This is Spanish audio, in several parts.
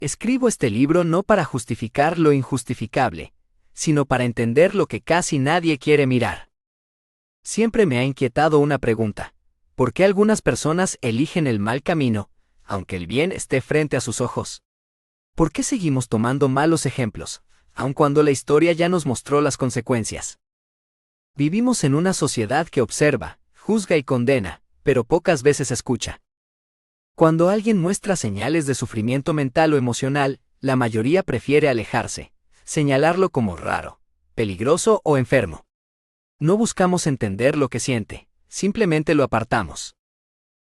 Escribo este libro no para justificar lo injustificable, sino para entender lo que casi nadie quiere mirar. Siempre me ha inquietado una pregunta: ¿por qué algunas personas eligen el mal camino, aunque el bien esté frente a sus ojos? ¿Por qué seguimos tomando malos ejemplos, aun cuando la historia ya nos mostró las consecuencias? Vivimos en una sociedad que observa, juzga y condena, pero pocas veces escucha. Cuando alguien muestra señales de sufrimiento mental o emocional, la mayoría prefiere alejarse, señalarlo como raro, peligroso o enfermo. No buscamos entender lo que siente, simplemente lo apartamos.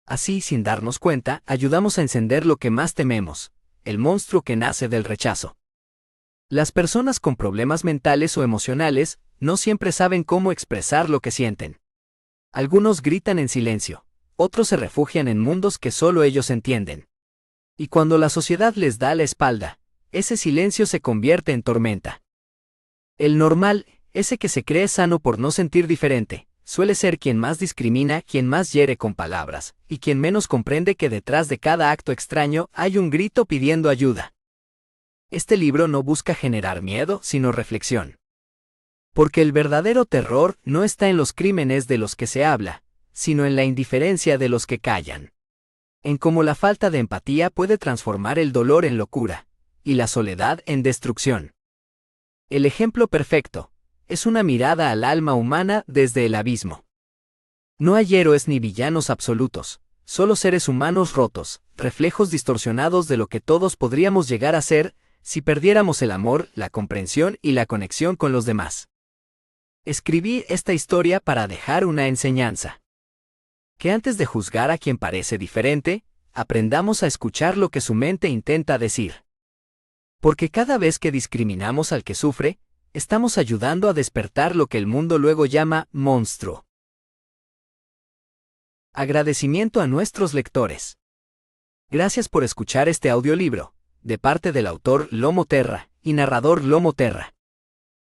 Así, sin darnos cuenta, ayudamos a encender lo que más tememos, el monstruo que nace del rechazo. Las personas con problemas mentales o emocionales no siempre saben cómo expresar lo que sienten. Algunos gritan en silencio, otros se refugian en mundos que solo ellos entienden. Y cuando la sociedad les da la espalda, ese silencio se convierte en tormenta. El normal, ese que se cree sano por no sentir diferente, suele ser quien más discrimina, quien más hiere con palabras, y quien menos comprende que detrás de cada acto extraño hay un grito pidiendo ayuda. Este libro no busca generar miedo, sino reflexión. Porque el verdadero terror no está en los crímenes de los que se habla, sino en la indiferencia de los que callan. En cómo la falta de empatía puede transformar el dolor en locura, y la soledad en destrucción. El ejemplo perfecto es una mirada al alma humana desde el abismo. No hay héroes ni villanos absolutos, solo seres humanos rotos, reflejos distorsionados de lo que todos podríamos llegar a ser si perdiéramos el amor, la comprensión y la conexión con los demás. Escribí esta historia para dejar una enseñanza. Que antes de juzgar a quien parece diferente, aprendamos a escuchar lo que su mente intenta decir. Porque cada vez que discriminamos al que sufre, estamos ayudando a despertar lo que el mundo luego llama monstruo. Agradecimiento a nuestros lectores. Gracias por escuchar este audiolibro, de parte del autor Lomo Terra y narrador Lomo Terra.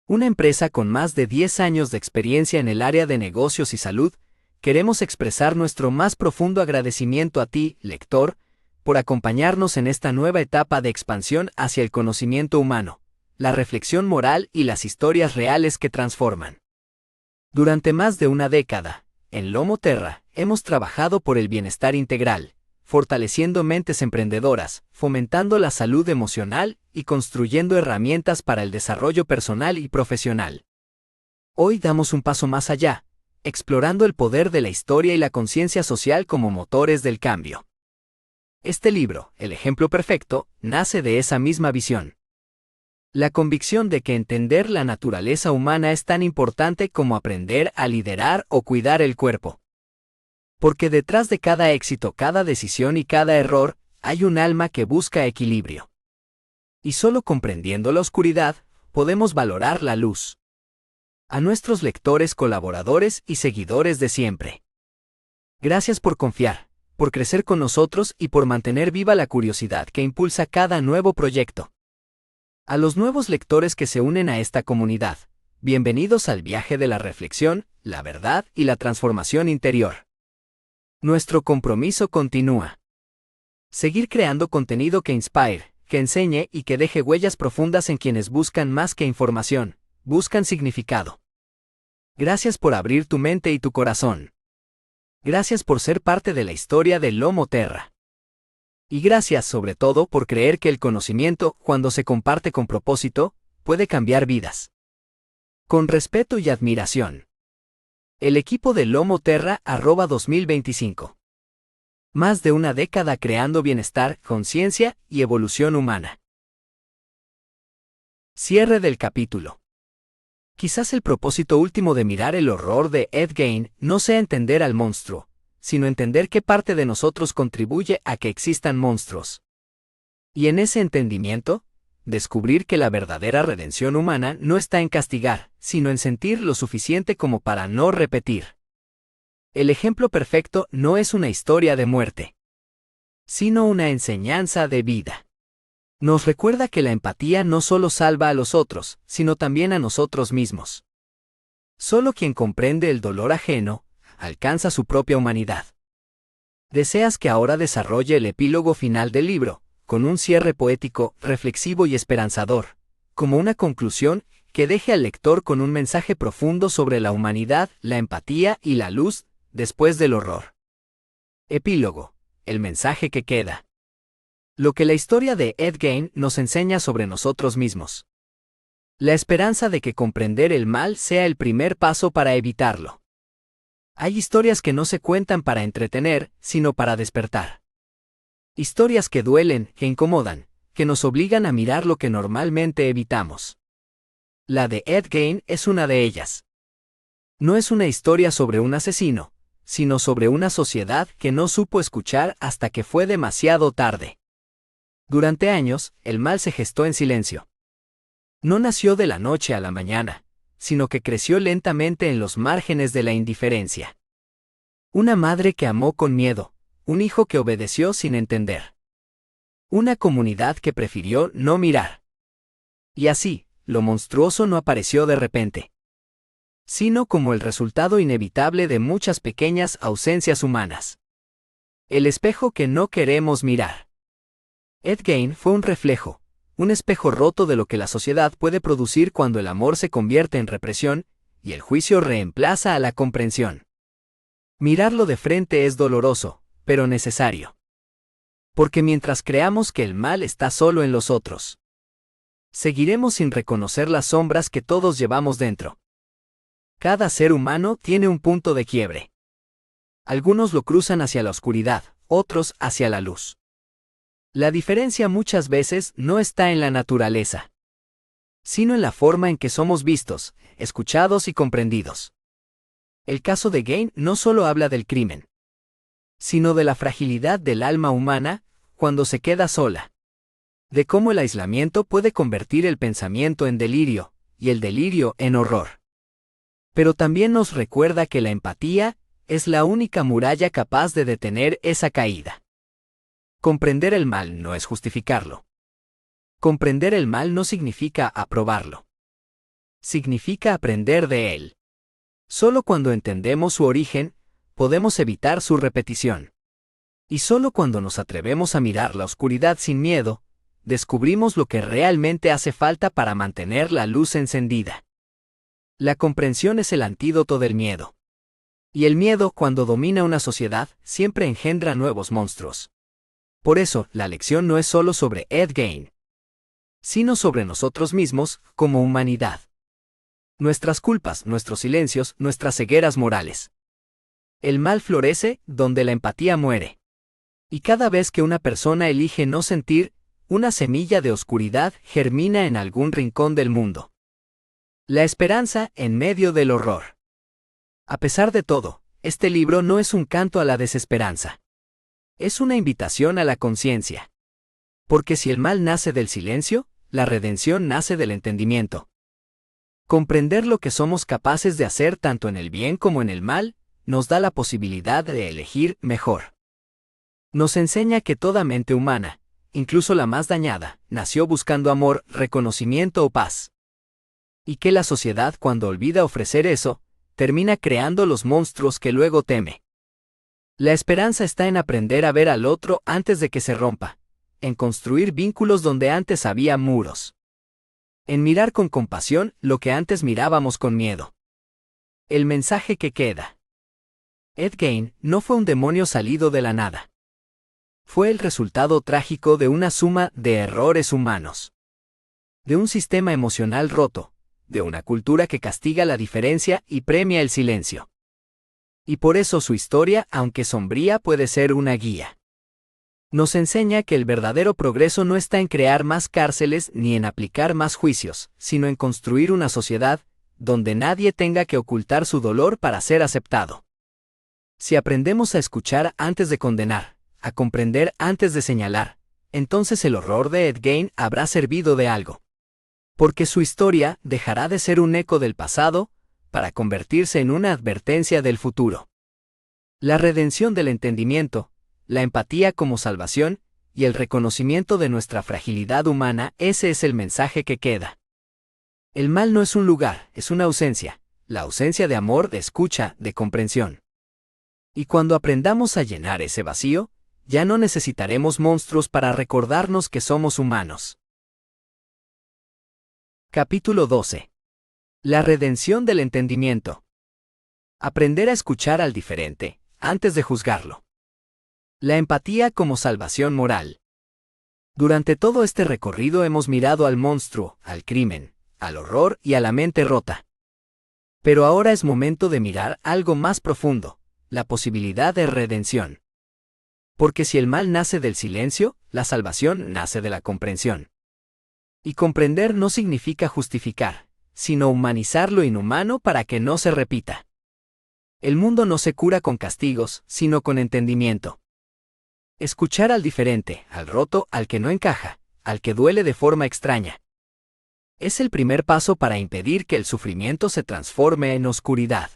Una empresa con más de 10 años de experiencia en el área de negocios y salud, queremos expresar nuestro más profundo agradecimiento a ti, lector, por acompañarnos en esta nueva etapa de expansión hacia el conocimiento humano, la reflexión moral y las historias reales que transforman. Durante más de una década, en Lomo Terra, hemos trabajado por el bienestar integral, fortaleciendo mentes emprendedoras, fomentando la salud emocional y construyendo herramientas para el desarrollo personal y profesional. Hoy damos un paso más allá, explorando el poder de la historia y la conciencia social como motores del cambio. Este libro, El ejemplo perfecto, nace de esa misma visión. La convicción de que entender la naturaleza humana es tan importante como aprender a liderar o cuidar el cuerpo. Porque detrás de cada éxito, cada decisión y cada error, hay un alma que busca equilibrio. Y solo comprendiendo la oscuridad, podemos valorar la luz. A nuestros lectores, colaboradores y seguidores de siempre. Gracias por confiar, por crecer con nosotros y por mantener viva la curiosidad que impulsa cada nuevo proyecto. A los nuevos lectores que se unen a esta comunidad, bienvenidos al viaje de la reflexión, la verdad y la transformación interior. Nuestro compromiso continúa. Seguir creando contenido que inspire, que enseñe y que deje huellas profundas en quienes buscan más que información, buscan significado. Gracias por abrir tu mente y tu corazón. Gracias por ser parte de la historia de Lomo Terra. Y gracias sobre todo por creer que el conocimiento, cuando se comparte con propósito, puede cambiar vidas. Con respeto y admiración. El equipo de Lomo Terra @2025. Más de una década creando bienestar, conciencia y evolución humana. Cierre del capítulo. Quizás el propósito último de mirar el horror de Ed Gein no sea entender al monstruo, sino entender qué parte de nosotros contribuye a que existan monstruos. Y en ese entendimiento, descubrir que la verdadera redención humana no está en castigar, sino en sentir lo suficiente como para no repetir. El ejemplo perfecto no es una historia de muerte, sino una enseñanza de vida. Nos recuerda que la empatía no solo salva a los otros, sino también a nosotros mismos. Solo quien comprende el dolor ajeno, alcanza su propia humanidad. ¿Deseas que ahora desarrolle el epílogo final del libro, con un cierre poético, reflexivo y esperanzador, como una conclusión que deje al lector con un mensaje profundo sobre la humanidad, la empatía y la luz, después del horror. Epílogo. El mensaje que queda. Lo que la historia de Ed Gein nos enseña sobre nosotros mismos. La esperanza de que comprender el mal sea el primer paso para evitarlo. Hay historias que no se cuentan para entretener, sino para despertar. Historias que duelen, que incomodan, que nos obligan a mirar lo que normalmente evitamos. La de Ed Gein es una de ellas. No es una historia sobre un asesino, sino sobre una sociedad que no supo escuchar hasta que fue demasiado tarde. Durante años, el mal se gestó en silencio. No nació de la noche a la mañana, sino que creció lentamente en los márgenes de la indiferencia. Una madre que amó con miedo, un hijo que obedeció sin entender. Una comunidad que prefirió no mirar. Y así, lo monstruoso no apareció de repente, sino como el resultado inevitable de muchas pequeñas ausencias humanas. El espejo que no queremos mirar. Ed Gein fue un reflejo, un espejo roto de lo que la sociedad puede producir cuando el amor se convierte en represión y el juicio reemplaza a la comprensión. Mirarlo de frente es doloroso, pero necesario. Porque mientras creamos que el mal está solo en los otros, seguiremos sin reconocer las sombras que todos llevamos dentro. Cada ser humano tiene un punto de quiebre. Algunos lo cruzan hacia la oscuridad, otros hacia la luz. La diferencia muchas veces no está en la naturaleza, sino en la forma en que somos vistos, escuchados y comprendidos. El caso de Gein no solo habla del crimen, sino de la fragilidad del alma humana cuando se queda sola. De cómo el aislamiento puede convertir el pensamiento en delirio, y el delirio en horror. Pero también nos recuerda que la empatía es la única muralla capaz de detener esa caída. Comprender el mal no es justificarlo. Comprender el mal no significa aprobarlo. Significa aprender de él. Solo cuando entendemos su origen, podemos evitar su repetición. Y solo cuando nos atrevemos a mirar la oscuridad sin miedo, descubrimos lo que realmente hace falta para mantener la luz encendida. La comprensión es el antídoto del miedo. Y el miedo, cuando domina una sociedad, siempre engendra nuevos monstruos. Por eso, la lección no es solo sobre Ed Gein, sino sobre nosotros mismos, como humanidad. Nuestras culpas, nuestros silencios, nuestras cegueras morales. El mal florece donde la empatía muere. Y cada vez que una persona elige no sentir, una semilla de oscuridad germina en algún rincón del mundo. La esperanza en medio del horror. A pesar de todo, este libro no es un canto a la desesperanza. Es una invitación a la conciencia. Porque si el mal nace del silencio, la redención nace del entendimiento. Comprender lo que somos capaces de hacer tanto en el bien como en el mal, nos da la posibilidad de elegir mejor. Nos enseña que toda mente humana, incluso la más dañada, nació buscando amor, reconocimiento o paz. Y que la sociedad, cuando olvida ofrecer eso, termina creando los monstruos que luego teme. La esperanza está en aprender a ver al otro antes de que se rompa, en construir vínculos donde antes había muros, en mirar con compasión lo que antes mirábamos con miedo. El mensaje que queda. Ed Gein no fue un demonio salido de la nada. Fue el resultado trágico de una suma de errores humanos. De un sistema emocional roto, de una cultura que castiga la diferencia y premia el silencio. Y por eso su historia, aunque sombría, puede ser una guía. Nos enseña que el verdadero progreso no está en crear más cárceles ni en aplicar más juicios, sino en construir una sociedad donde nadie tenga que ocultar su dolor para ser aceptado. Si aprendemos a escuchar antes de condenar, a comprender antes de señalar, entonces el horror de Ed Gein habrá servido de algo. Porque su historia dejará de ser un eco del pasado, para convertirse en una advertencia del futuro. La redención del entendimiento, la empatía como salvación, y el reconocimiento de nuestra fragilidad humana, ese es el mensaje que queda. El mal no es un lugar, es una ausencia, la ausencia de amor, de escucha, de comprensión. Y cuando aprendamos a llenar ese vacío, Ya no necesitaremos monstruos para recordarnos que somos humanos. Capítulo 12. La redención del entendimiento. Aprender a escuchar al diferente, antes de juzgarlo. La empatía como salvación moral. Durante todo este recorrido hemos mirado al monstruo, al crimen, al horror y a la mente rota. Pero ahora es momento de mirar algo más profundo, la posibilidad de redención. Porque si el mal nace del silencio, la salvación nace de la comprensión. Y comprender no significa justificar, sino humanizar lo inhumano para que no se repita. El mundo no se cura con castigos, sino con entendimiento. Escuchar al diferente, al roto, al que no encaja, al que duele de forma extraña. Es el primer paso para impedir que el sufrimiento se transforme en oscuridad.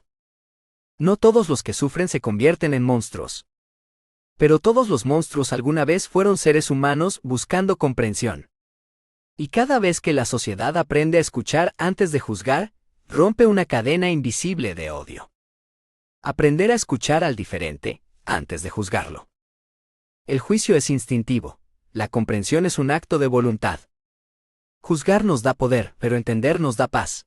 No todos los que sufren se convierten en monstruos. Pero todos los monstruos alguna vez fueron seres humanos buscando comprensión. Y cada vez que la sociedad aprende a escuchar antes de juzgar, rompe una cadena invisible de odio. Aprender a escuchar al diferente, antes de juzgarlo. El juicio es instintivo, la comprensión es un acto de voluntad. Juzgar nos da poder, pero entender nos da paz.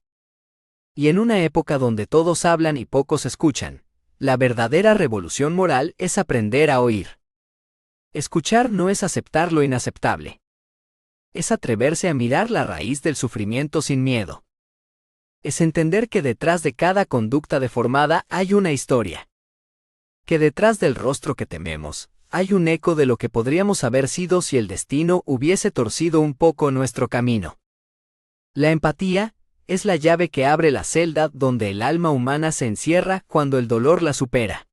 Y en una época donde todos hablan y pocos escuchan, la verdadera revolución moral es aprender a oír. Escuchar no es aceptar lo inaceptable. Es atreverse a mirar la raíz del sufrimiento sin miedo. Es entender que detrás de cada conducta deformada hay una historia. Que detrás del rostro que tememos, hay un eco de lo que podríamos haber sido si el destino hubiese torcido un poco nuestro camino. La empatía es la llave que abre la celda donde el alma humana se encierra cuando el dolor la supera.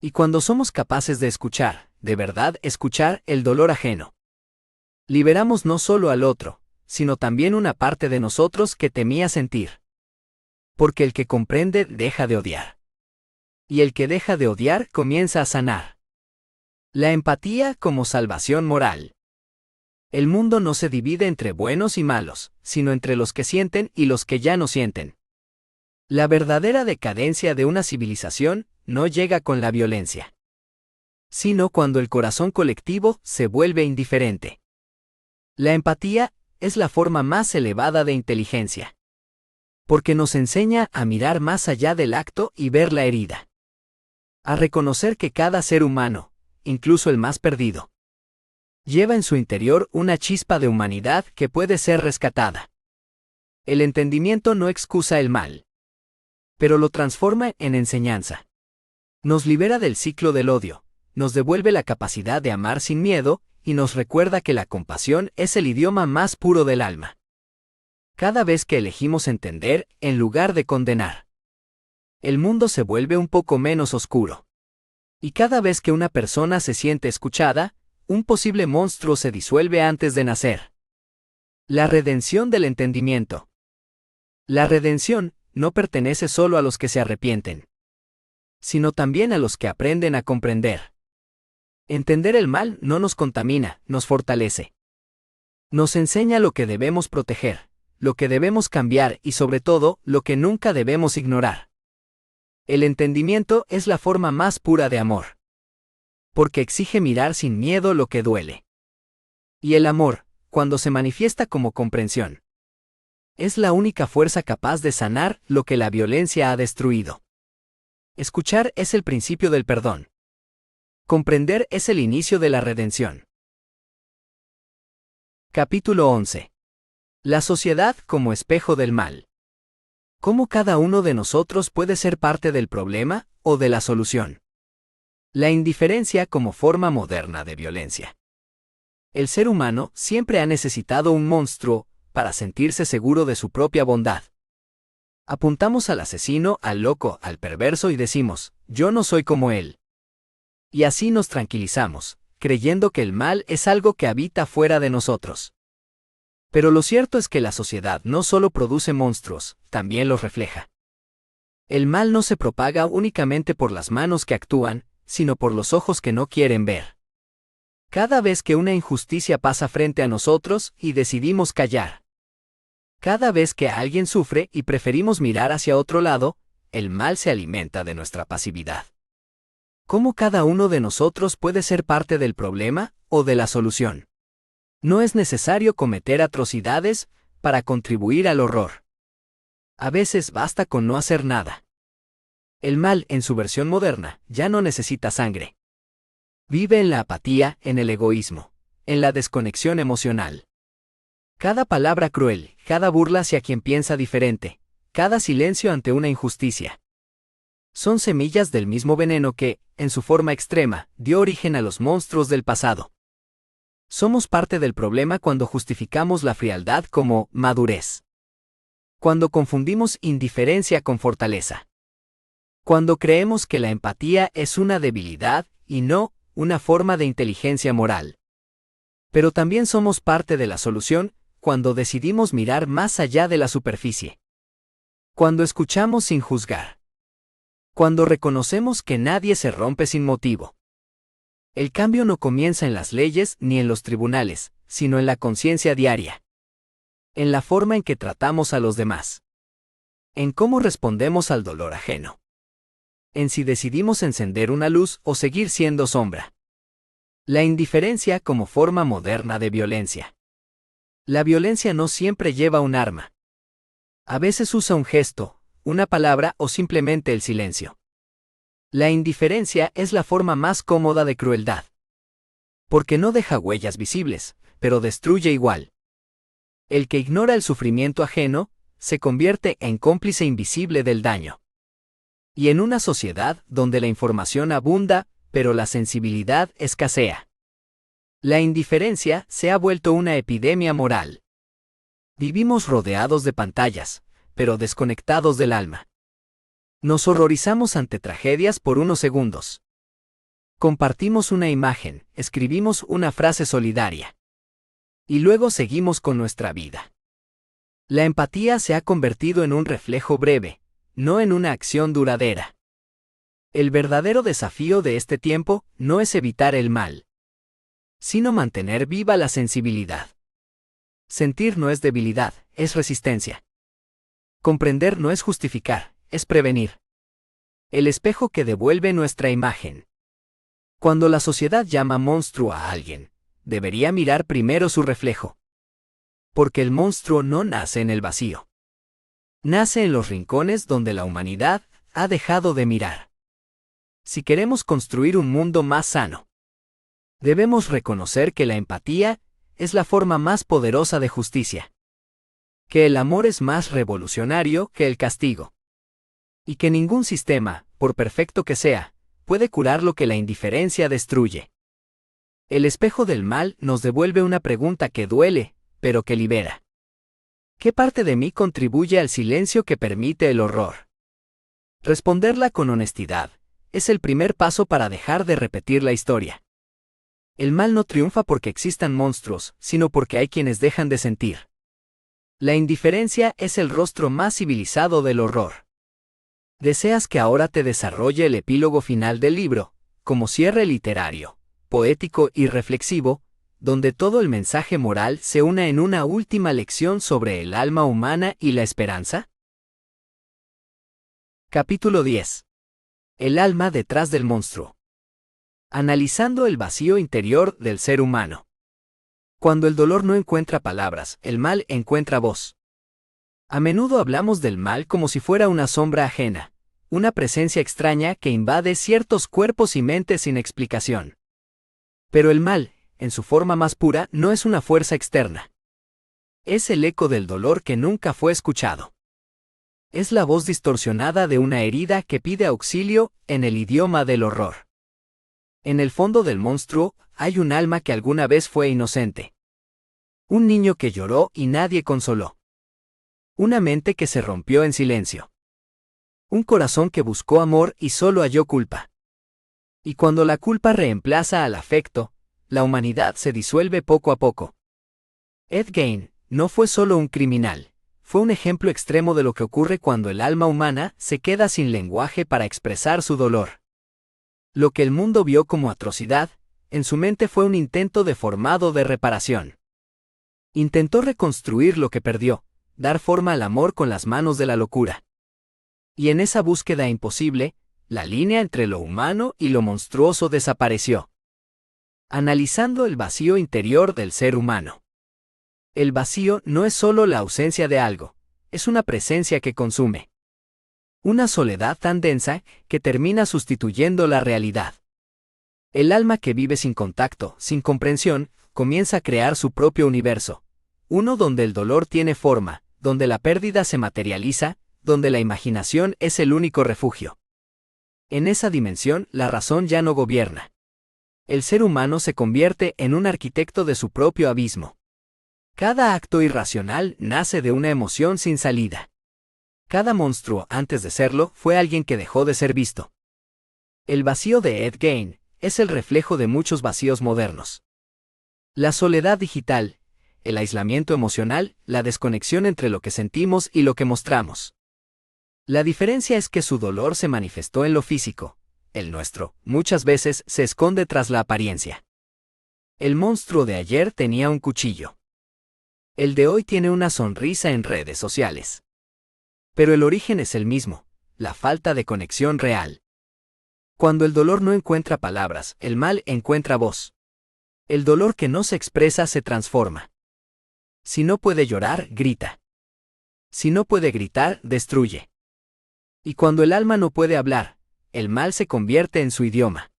Y cuando somos capaces de escuchar, de verdad escuchar el dolor ajeno, liberamos no solo al otro, sino también una parte de nosotros que temía sentir. Porque el que comprende deja de odiar. Y el que deja de odiar comienza a sanar. La empatía como salvación moral. El mundo no se divide entre buenos y malos, sino entre los que sienten y los que ya no sienten. La verdadera decadencia de una civilización no llega con la violencia, sino cuando el corazón colectivo se vuelve indiferente. La empatía es la forma más elevada de inteligencia, porque nos enseña a mirar más allá del acto y ver la herida. A reconocer que cada ser humano, incluso el más perdido, lleva en su interior una chispa de humanidad que puede ser rescatada. El entendimiento no excusa el mal, pero lo transforma en enseñanza. Nos libera del ciclo del odio, nos devuelve la capacidad de amar sin miedo y nos recuerda que la compasión es el idioma más puro del alma. Cada vez que elegimos entender en lugar de condenar, el mundo se vuelve un poco menos oscuro. Y cada vez que una persona se siente escuchada, un posible monstruo se disuelve antes de nacer. La redención del entendimiento. La redención no pertenece solo a los que se arrepienten, sino también a los que aprenden a comprender. Entender el mal no nos contamina, nos fortalece. Nos enseña lo que debemos proteger, lo que debemos cambiar y sobre todo, lo que nunca debemos ignorar. El entendimiento es la forma más pura de amor, porque exige mirar sin miedo lo que duele. Y el amor, cuando se manifiesta como comprensión, es la única fuerza capaz de sanar lo que la violencia ha destruido. Escuchar es el principio del perdón. Comprender es el inicio de la redención. Capítulo 11. La sociedad como espejo del mal. ¿Cómo cada uno de nosotros puede ser parte del problema o de la solución? La indiferencia como forma moderna de violencia. El ser humano siempre ha necesitado un monstruo para sentirse seguro de su propia bondad. Apuntamos al asesino, al loco, al perverso y decimos, yo no soy como él. Y así nos tranquilizamos, creyendo que el mal es algo que habita fuera de nosotros. Pero lo cierto es que la sociedad no solo produce monstruos, también los refleja. El mal no se propaga únicamente por las manos que actúan, sino por los ojos que no quieren ver. Cada vez que una injusticia pasa frente a nosotros y decidimos callar. Cada vez que alguien sufre y preferimos mirar hacia otro lado, el mal se alimenta de nuestra pasividad. ¿Cómo cada uno de nosotros puede ser parte del problema o de la solución? No es necesario cometer atrocidades para contribuir al horror. A veces basta con no hacer nada. El mal, en su versión moderna, ya no necesita sangre. Vive en la apatía, en el egoísmo, en la desconexión emocional. Cada palabra cruel, cada burla hacia quien piensa diferente, cada silencio ante una injusticia. Son semillas del mismo veneno que, en su forma extrema, dio origen a los monstruos del pasado. Somos parte del problema cuando justificamos la frialdad como madurez. Cuando confundimos indiferencia con fortaleza. Cuando creemos que la empatía es una debilidad y no una forma de inteligencia moral. Pero también somos parte de la solución cuando decidimos mirar más allá de la superficie. Cuando escuchamos sin juzgar. Cuando reconocemos que nadie se rompe sin motivo. El cambio no comienza en las leyes ni en los tribunales, sino en la conciencia diaria. En la forma en que tratamos a los demás. En cómo respondemos al dolor ajeno. En si decidimos encender una luz o seguir siendo sombra. La indiferencia como forma moderna de violencia. La violencia no siempre lleva un arma. A veces usa un gesto, una palabra o simplemente el silencio. La indiferencia es la forma más cómoda de crueldad. Porque no deja huellas visibles, pero destruye igual. El que ignora el sufrimiento ajeno, se convierte en cómplice invisible del daño. Y en una sociedad donde la información abunda, pero la sensibilidad escasea. La indiferencia se ha vuelto una epidemia moral. Vivimos rodeados de pantallas, pero desconectados del alma. Nos horrorizamos ante tragedias por unos segundos. Compartimos una imagen, escribimos una frase solidaria. Y luego seguimos con nuestra vida. La empatía se ha convertido en un reflejo breve, no en una acción duradera. El verdadero desafío de este tiempo no es evitar el mal, sino mantener viva la sensibilidad. Sentir no es debilidad, es resistencia. Comprender no es justificar, es prevenir. El espejo que devuelve nuestra imagen. Cuando la sociedad llama monstruo a alguien, debería mirar primero su reflejo. Porque el monstruo no nace en el vacío. Nace en los rincones donde la humanidad ha dejado de mirar. Si queremos construir un mundo más sano, debemos reconocer que la empatía es la forma más poderosa de justicia. Que el amor es más revolucionario que el castigo. Y que ningún sistema, por perfecto que sea, puede curar lo que la indiferencia destruye. El espejo del mal nos devuelve una pregunta que duele, pero que libera. ¿Qué parte de mí contribuye al silencio que permite el horror? Responderla con honestidad es el primer paso para dejar de repetir la historia. El mal no triunfa porque existan monstruos, sino porque hay quienes dejan de sentir. La indiferencia es el rostro más civilizado del horror. ¿Deseas que ahora te desarrolle el epílogo final del libro, como cierre literario, poético y reflexivo, donde todo el mensaje moral se una en una última lección sobre el alma humana y la esperanza? Capítulo 10. El alma detrás del monstruo. Analizando el vacío interior del ser humano. Cuando el dolor no encuentra palabras, el mal encuentra voz. A menudo hablamos del mal como si fuera una sombra ajena, una presencia extraña que invade ciertos cuerpos y mentes sin explicación. Pero el mal, en su forma más pura, no es una fuerza externa. Es el eco del dolor que nunca fue escuchado. Es la voz distorsionada de una herida que pide auxilio en el idioma del horror. En el fondo del monstruo hay un alma que alguna vez fue inocente. Un niño que lloró y nadie consoló. Una mente que se rompió en silencio. Un corazón que buscó amor y solo halló culpa. Y cuando la culpa reemplaza al afecto, la humanidad se disuelve poco a poco. Ed Gein no fue solo un criminal, fue un ejemplo extremo de lo que ocurre cuando el alma humana se queda sin lenguaje para expresar su dolor. Lo que el mundo vio como atrocidad, en su mente fue un intento deformado de reparación. Intentó reconstruir lo que perdió, dar forma al amor con las manos de la locura. Y en esa búsqueda imposible, La línea entre lo humano y lo monstruoso desapareció. Analizando el vacío interior del ser humano. El vacío no es solo la ausencia de algo, es una presencia que consume. Una soledad tan densa que termina sustituyendo la realidad. El alma que vive sin contacto, sin comprensión, comienza a crear su propio universo. Uno donde el dolor tiene forma, donde la pérdida se materializa, donde la imaginación es el único refugio. En esa dimensión, la razón ya no gobierna. El ser humano se convierte en un arquitecto de su propio abismo. Cada acto irracional nace de una emoción sin salida. Cada monstruo, antes de serlo, fue alguien que dejó de ser visto. El vacío de Ed Gein es el reflejo de muchos vacíos modernos. La soledad digital, el aislamiento emocional, la desconexión entre lo que sentimos y lo que mostramos. La diferencia es que su dolor se manifestó en lo físico. El nuestro, muchas veces, se esconde tras la apariencia. El monstruo de ayer tenía un cuchillo. El de hoy tiene una sonrisa en redes sociales. Pero el origen es el mismo, la falta de conexión real. Cuando el dolor no encuentra palabras, el mal encuentra voz. El dolor que no se expresa se transforma. Si no puede llorar, grita. Si no puede gritar, destruye. Y cuando el alma no puede hablar, el mal se convierte en su idioma.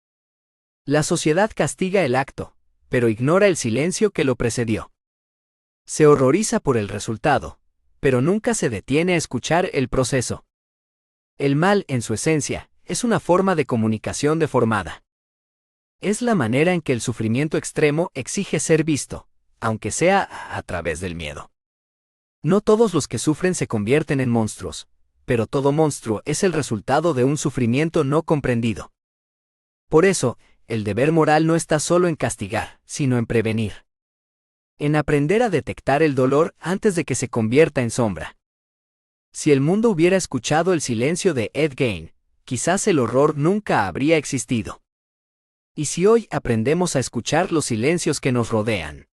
La sociedad castiga el acto, pero ignora el silencio que lo precedió. Se horroriza por el resultado, pero nunca se detiene a escuchar el proceso. El mal, en su esencia, es una forma de comunicación deformada. Es la manera en que el sufrimiento extremo exige ser visto, aunque sea a través del miedo. No todos los que sufren se convierten en monstruos, pero todo monstruo es el resultado de un sufrimiento no comprendido. Por eso, el deber moral no está solo en castigar, sino en prevenir. En aprender a detectar el dolor antes de que se convierta en sombra. Si el mundo hubiera escuchado el silencio de Ed Gein, quizás el horror nunca habría existido. Y si hoy aprendemos a escuchar los silencios que nos rodean,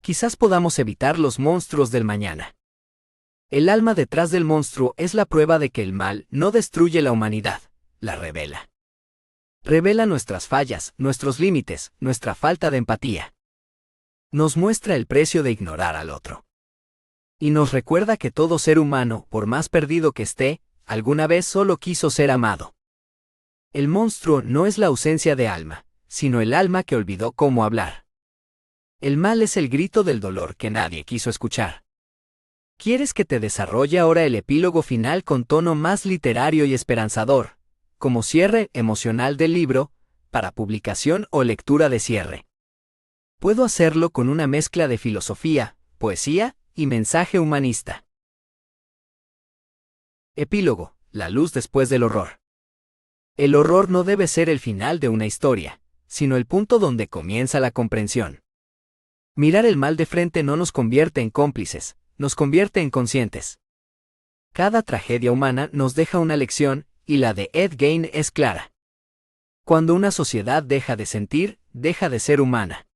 quizás podamos evitar los monstruos del mañana. El alma detrás del monstruo es la prueba de que el mal no destruye la humanidad, la revela. Revela nuestras fallas, nuestros límites, nuestra falta de empatía. Nos muestra el precio de ignorar al otro. Y nos recuerda que todo ser humano, por más perdido que esté, alguna vez solo quiso ser amado. El monstruo no es la ausencia de alma, sino el alma que olvidó cómo hablar. El mal es el grito del dolor que nadie quiso escuchar. ¿Quieres que te desarrolle ahora el epílogo final con tono más literario y esperanzador, como cierre emocional del libro, para publicación o lectura de cierre? Puedo hacerlo con una mezcla de filosofía, poesía y mensaje humanista. Epílogo: la luz después del horror. El horror no debe ser el final de una historia, sino el punto donde comienza la comprensión. Mirar el mal de frente no nos convierte en cómplices, nos convierte en conscientes. Cada tragedia humana nos deja una lección, y la de Ed Gein es clara. Cuando una sociedad deja de sentir, deja de ser humana.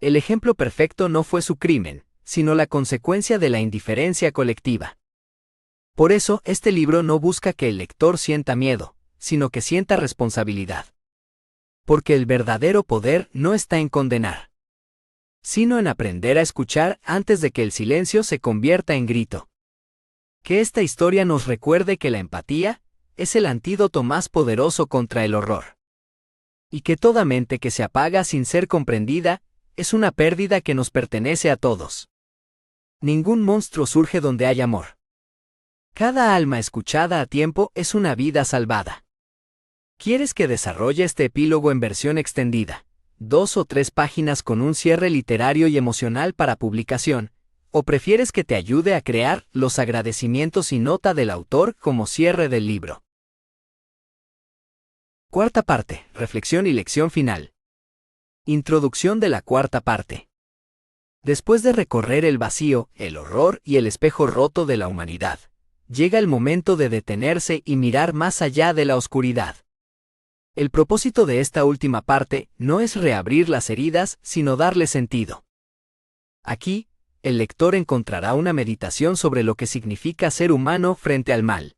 El ejemplo perfecto no fue su crimen, sino la consecuencia de la indiferencia colectiva. Por eso, este libro no busca que el lector sienta miedo, sino que sienta responsabilidad. Porque el verdadero poder no está en condenar, sino en aprender a escuchar antes de que el silencio se convierta en grito. Que esta historia nos recuerde que la empatía es el antídoto más poderoso contra el horror. Y que toda mente que se apaga sin ser comprendida es una pérdida que nos pertenece a todos. Ningún monstruo surge donde hay amor. Cada alma escuchada a tiempo es una vida salvada. ¿Quieres que desarrolle este epílogo en versión extendida, 2 o 3 páginas con un cierre literario y emocional para publicación, o prefieres que te ayude a crear los agradecimientos y nota del autor como cierre del libro? Cuarta parte: reflexión y lección final. Introducción de la cuarta parte. Después de recorrer el vacío, el horror y el espejo roto de la humanidad, llega el momento de detenerse y mirar más allá de la oscuridad. El propósito de esta última parte no es reabrir las heridas, sino darle sentido. Aquí, el lector encontrará una meditación sobre lo que significa ser humano frente al mal.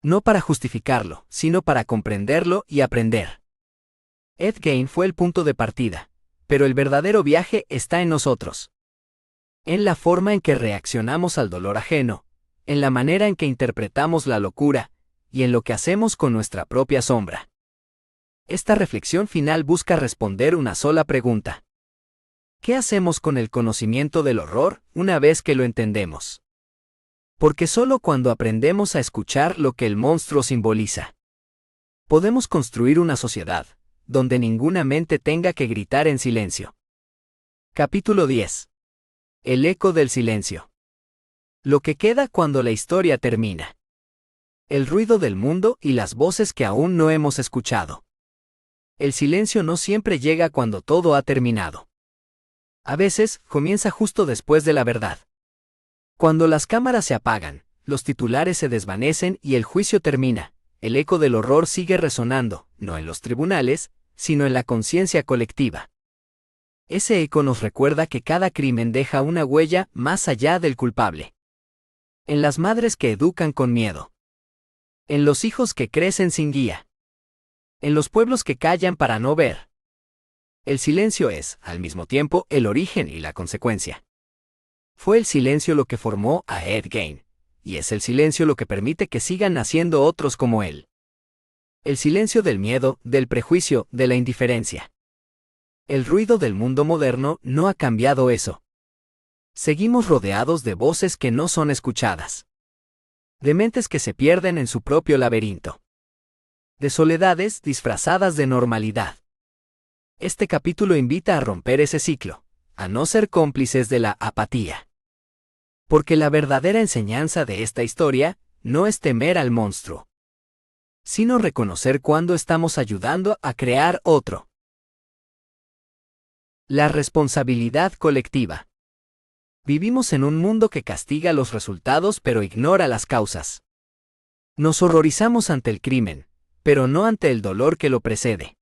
No para justificarlo, sino para comprenderlo y aprender. Ed Gein fue el punto de partida, pero el verdadero viaje está en nosotros. En la forma en que reaccionamos al dolor ajeno, en la manera en que interpretamos la locura, y en lo que hacemos con nuestra propia sombra. Esta reflexión final busca responder una sola pregunta. ¿Qué hacemos con el conocimiento del horror una vez que lo entendemos? Porque solo cuando aprendemos a escuchar lo que el monstruo simboliza, podemos construir una sociedad donde ninguna mente tenga que gritar en silencio. Capítulo 10. El eco del silencio. Lo que queda cuando la historia termina. El ruido del mundo y las voces que aún no hemos escuchado. El silencio no siempre llega cuando todo ha terminado. A veces, comienza justo después de la verdad. Cuando las cámaras se apagan, los titulares se desvanecen y el juicio termina, el eco del horror sigue resonando, no en los tribunales, sino en la conciencia colectiva. Ese eco nos recuerda que cada crimen deja una huella más allá del culpable. En las madres que educan con miedo. En los hijos que crecen sin guía. En los pueblos que callan para no ver. El silencio es, al mismo tiempo, el origen y la consecuencia. Fue el silencio lo que formó a Ed Gein, y es el silencio lo que permite que sigan naciendo otros como él. El silencio del miedo, del prejuicio, de la indiferencia. El ruido del mundo moderno no ha cambiado eso. Seguimos rodeados de voces que no son escuchadas. De mentes que se pierden en su propio laberinto. De soledades disfrazadas de normalidad. Este capítulo invita a romper ese ciclo, a no ser cómplices de la apatía. Porque la verdadera enseñanza de esta historia no es temer al monstruo, sino reconocer cuándo estamos ayudando a crear otro. La responsabilidad colectiva. Vivimos en un mundo que castiga los resultados pero ignora las causas. Nos horrorizamos ante el crimen, pero no ante el dolor que lo precede.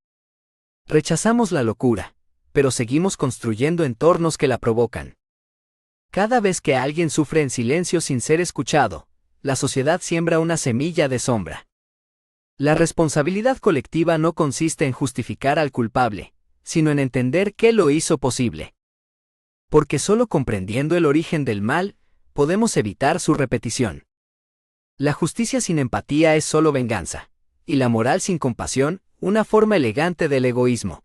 Rechazamos la locura, pero seguimos construyendo entornos que la provocan. Cada vez que alguien sufre en silencio sin ser escuchado, la sociedad siembra una semilla de sombra. La responsabilidad colectiva no consiste en justificar al culpable, sino en entender qué lo hizo posible. Porque solo comprendiendo el origen del mal, podemos evitar su repetición. La justicia sin empatía es solo venganza, y la moral sin compasión, una forma elegante del egoísmo.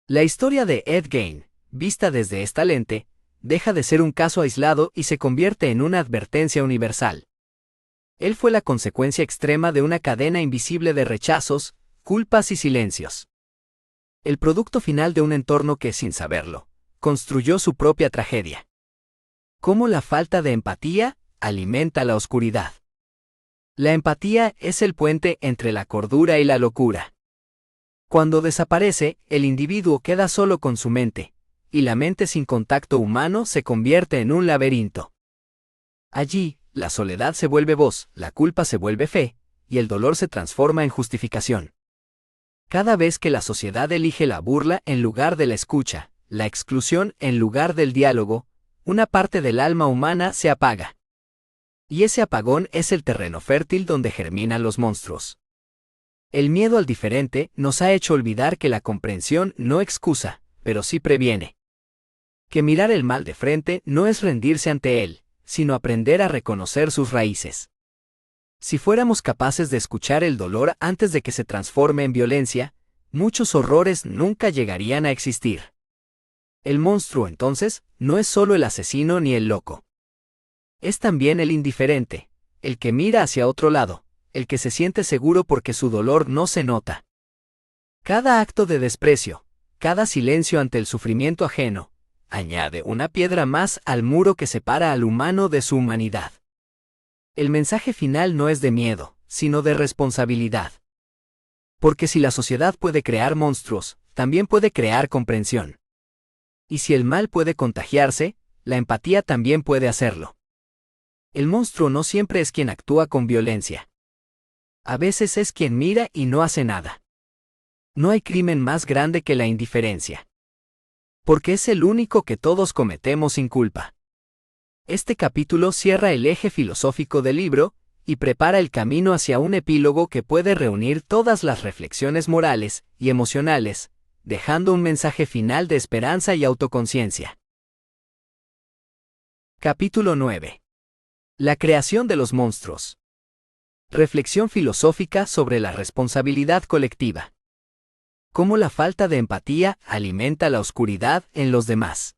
La historia de Ed Gein, vista desde esta lente, deja de ser un caso aislado y se convierte en una advertencia universal. Él fue la consecuencia extrema de una cadena invisible de rechazos, culpas y silencios. El producto final de un entorno que, sin saberlo, construyó su propia tragedia. Cómo la falta de empatía alimenta la oscuridad. La empatía es el puente entre la cordura y la locura. Cuando desaparece, el individuo queda solo con su mente, y la mente sin contacto humano se convierte en un laberinto. Allí, la soledad se vuelve voz, la culpa se vuelve fe, y el dolor se transforma en justificación. Cada vez que la sociedad elige la burla en lugar de la escucha, la exclusión en lugar del diálogo, una parte del alma humana se apaga. Y ese apagón es el terreno fértil donde germinan los monstruos. El miedo al diferente nos ha hecho olvidar que la comprensión no excusa, pero sí previene. Que mirar el mal de frente no es rendirse ante él, sino aprender a reconocer sus raíces. Si fuéramos capaces de escuchar el dolor antes de que se transforme en violencia, muchos horrores nunca llegarían a existir. El monstruo, entonces, no es solo el asesino ni el loco. Es también el indiferente, el que mira hacia otro lado, el que se siente seguro porque su dolor no se nota. Cada acto de desprecio, cada silencio ante el sufrimiento ajeno, añade una piedra más al muro que separa al humano de su humanidad. El mensaje final no es de miedo, sino de responsabilidad. Porque si la sociedad puede crear monstruos, también puede crear comprensión. Y si el mal puede contagiarse, la empatía también puede hacerlo. El monstruo no siempre es quien actúa con violencia. A veces es quien mira y no hace nada. No hay crimen más grande que la indiferencia. Porque es el único que todos cometemos sin culpa. Este capítulo cierra el eje filosófico del libro, y prepara el camino hacia un epílogo que puede reunir todas las reflexiones morales y emocionales, dejando un mensaje final de esperanza y autoconciencia. Capítulo 9. La creación de los monstruos. Reflexión filosófica sobre la responsabilidad colectiva. Cómo la falta de empatía alimenta la oscuridad en los demás.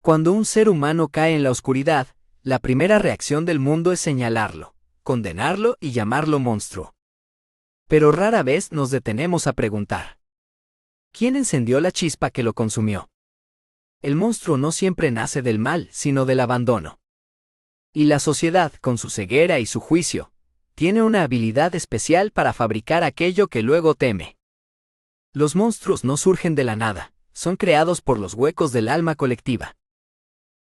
Cuando un ser humano cae en la oscuridad, la primera reacción del mundo es señalarlo, condenarlo y llamarlo monstruo. Pero rara vez nos detenemos a preguntar: ¿quién encendió la chispa que lo consumió? El monstruo no siempre nace del mal, sino del abandono. Y la sociedad, con su ceguera y su juicio, tiene una habilidad especial para fabricar aquello que luego teme. Los monstruos no surgen de la nada, son creados por los huecos del alma colectiva.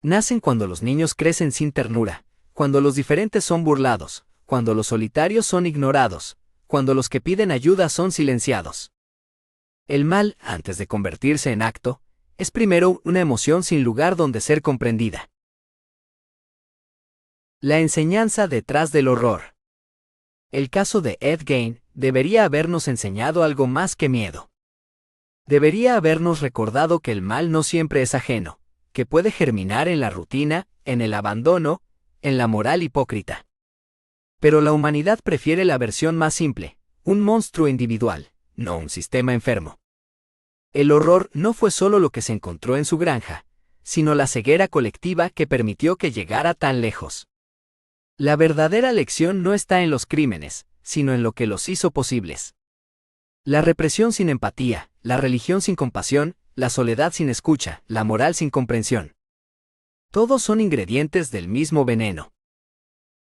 Nacen cuando los niños crecen sin ternura, cuando los diferentes son burlados, cuando los solitarios son ignorados, cuando los que piden ayuda son silenciados. El mal, antes de convertirse en acto, es primero una emoción sin lugar donde ser comprendida. La enseñanza detrás del horror. El caso de Ed Gein debería habernos enseñado algo más que miedo. Debería habernos recordado que el mal no siempre es ajeno, que puede germinar en la rutina, en el abandono, en la moral hipócrita. Pero la humanidad prefiere la versión más simple, un monstruo individual, no un sistema enfermo. El horror no fue solo lo que se encontró en su granja, sino la ceguera colectiva que permitió que llegara tan lejos. La verdadera lección no está en los crímenes, sino en lo que los hizo posibles. La represión sin empatía, la religión sin compasión, la soledad sin escucha, la moral sin comprensión. Todos son ingredientes del mismo veneno.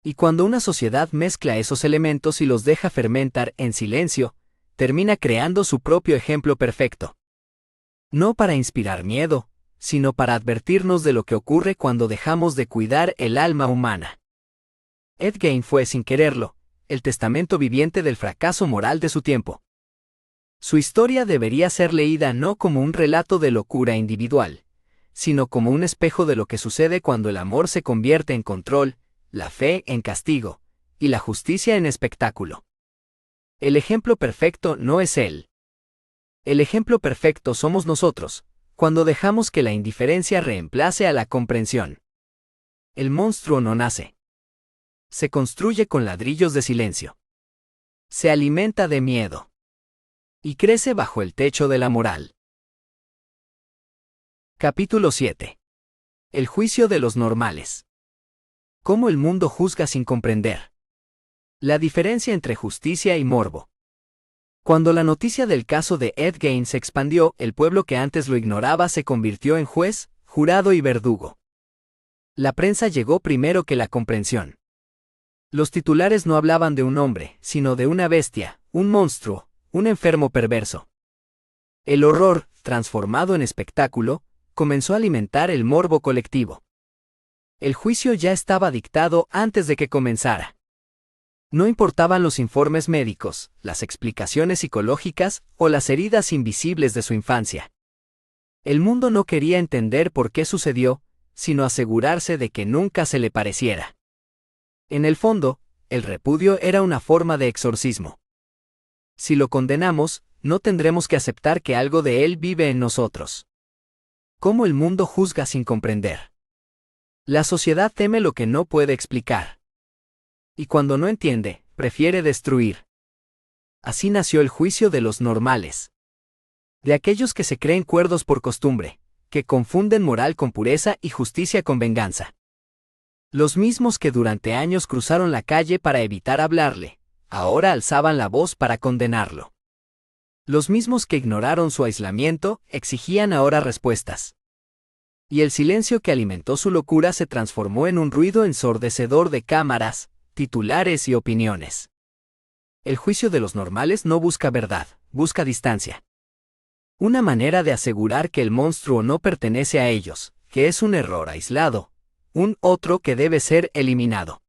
Y cuando una sociedad mezcla esos elementos y los deja fermentar en silencio, termina creando su propio ejemplo perfecto. No para inspirar miedo, sino para advertirnos de lo que ocurre cuando dejamos de cuidar el alma humana. Ed Gein fue, sin quererlo, el testamento viviente del fracaso moral de su tiempo. Su historia debería ser leída no como un relato de locura individual, sino como un espejo de lo que sucede cuando el amor se convierte en control, la fe en castigo, y la justicia en espectáculo. El ejemplo perfecto no es él. El ejemplo perfecto somos nosotros, cuando dejamos que la indiferencia reemplace a la comprensión. El monstruo no nace. Se construye con ladrillos de silencio. Se alimenta de miedo. Y crece bajo el techo de la moral. Capítulo 7. El juicio de los normales. Cómo el mundo juzga sin comprender. La diferencia entre justicia y morbo. Cuando la noticia del caso de Ed Gein se expandió, el pueblo que antes lo ignoraba se convirtió en juez, jurado y verdugo. La prensa llegó primero que la comprensión. Los titulares no hablaban de un hombre, sino de una bestia, un monstruo, un enfermo perverso. El horror, transformado en espectáculo, comenzó a alimentar el morbo colectivo. El juicio ya estaba dictado antes de que comenzara. No importaban los informes médicos, las explicaciones psicológicas o las heridas invisibles de su infancia. El mundo no quería entender por qué sucedió, sino asegurarse de que nunca se le pareciera. En el fondo, el repudio era una forma de exorcismo. Si lo condenamos, no tendremos que aceptar que algo de él vive en nosotros. ¿Cómo el mundo juzga sin comprender? La sociedad teme lo que no puede explicar. Y cuando no entiende, prefiere destruir. Así nació el juicio de los normales. De aquellos que se creen cuerdos por costumbre, que confunden moral con pureza y justicia con venganza. Los mismos que durante años cruzaron la calle para evitar hablarle, ahora alzaban la voz para condenarlo. Los mismos que ignoraron su aislamiento, exigían ahora respuestas. Y el silencio que alimentó su locura se transformó en un ruido ensordecedor de cámaras, titulares y opiniones. El juicio de los normales no busca verdad, busca distancia. Una manera de asegurar que el monstruo no pertenece a ellos, que es un error aislado, un otro que debe ser eliminado.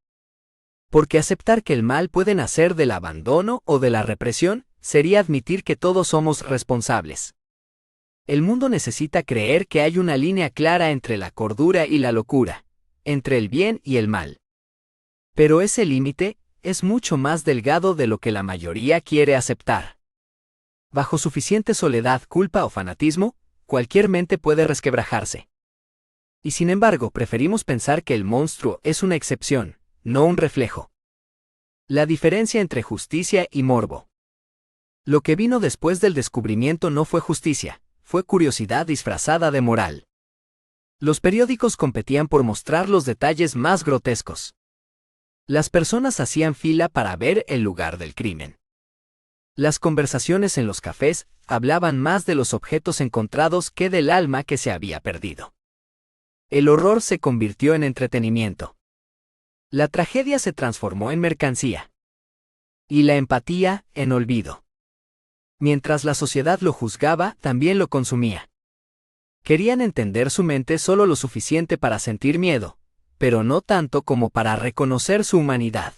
Porque aceptar que el mal puede nacer del abandono o de la represión, sería admitir que todos somos responsables. El mundo necesita creer que hay una línea clara entre la cordura y la locura, entre el bien y el mal. Pero ese límite, es mucho más delgado de lo que la mayoría quiere aceptar. Bajo suficiente soledad, culpa o fanatismo, cualquier mente puede resquebrajarse. Y sin embargo, preferimos pensar que el monstruo es una excepción, no un reflejo. La diferencia entre justicia y morbo. Lo que vino después del descubrimiento no fue justicia, fue curiosidad disfrazada de moral. Los periódicos competían por mostrar los detalles más grotescos. Las personas hacían fila para ver el lugar del crimen. Las conversaciones en los cafés hablaban más de los objetos encontrados que del alma que se había perdido. El horror se convirtió en entretenimiento. La tragedia se transformó en mercancía. Y la empatía, en olvido. Mientras la sociedad lo juzgaba, también lo consumía. Querían entender su mente solo lo suficiente para sentir miedo, pero no tanto como para reconocer su humanidad.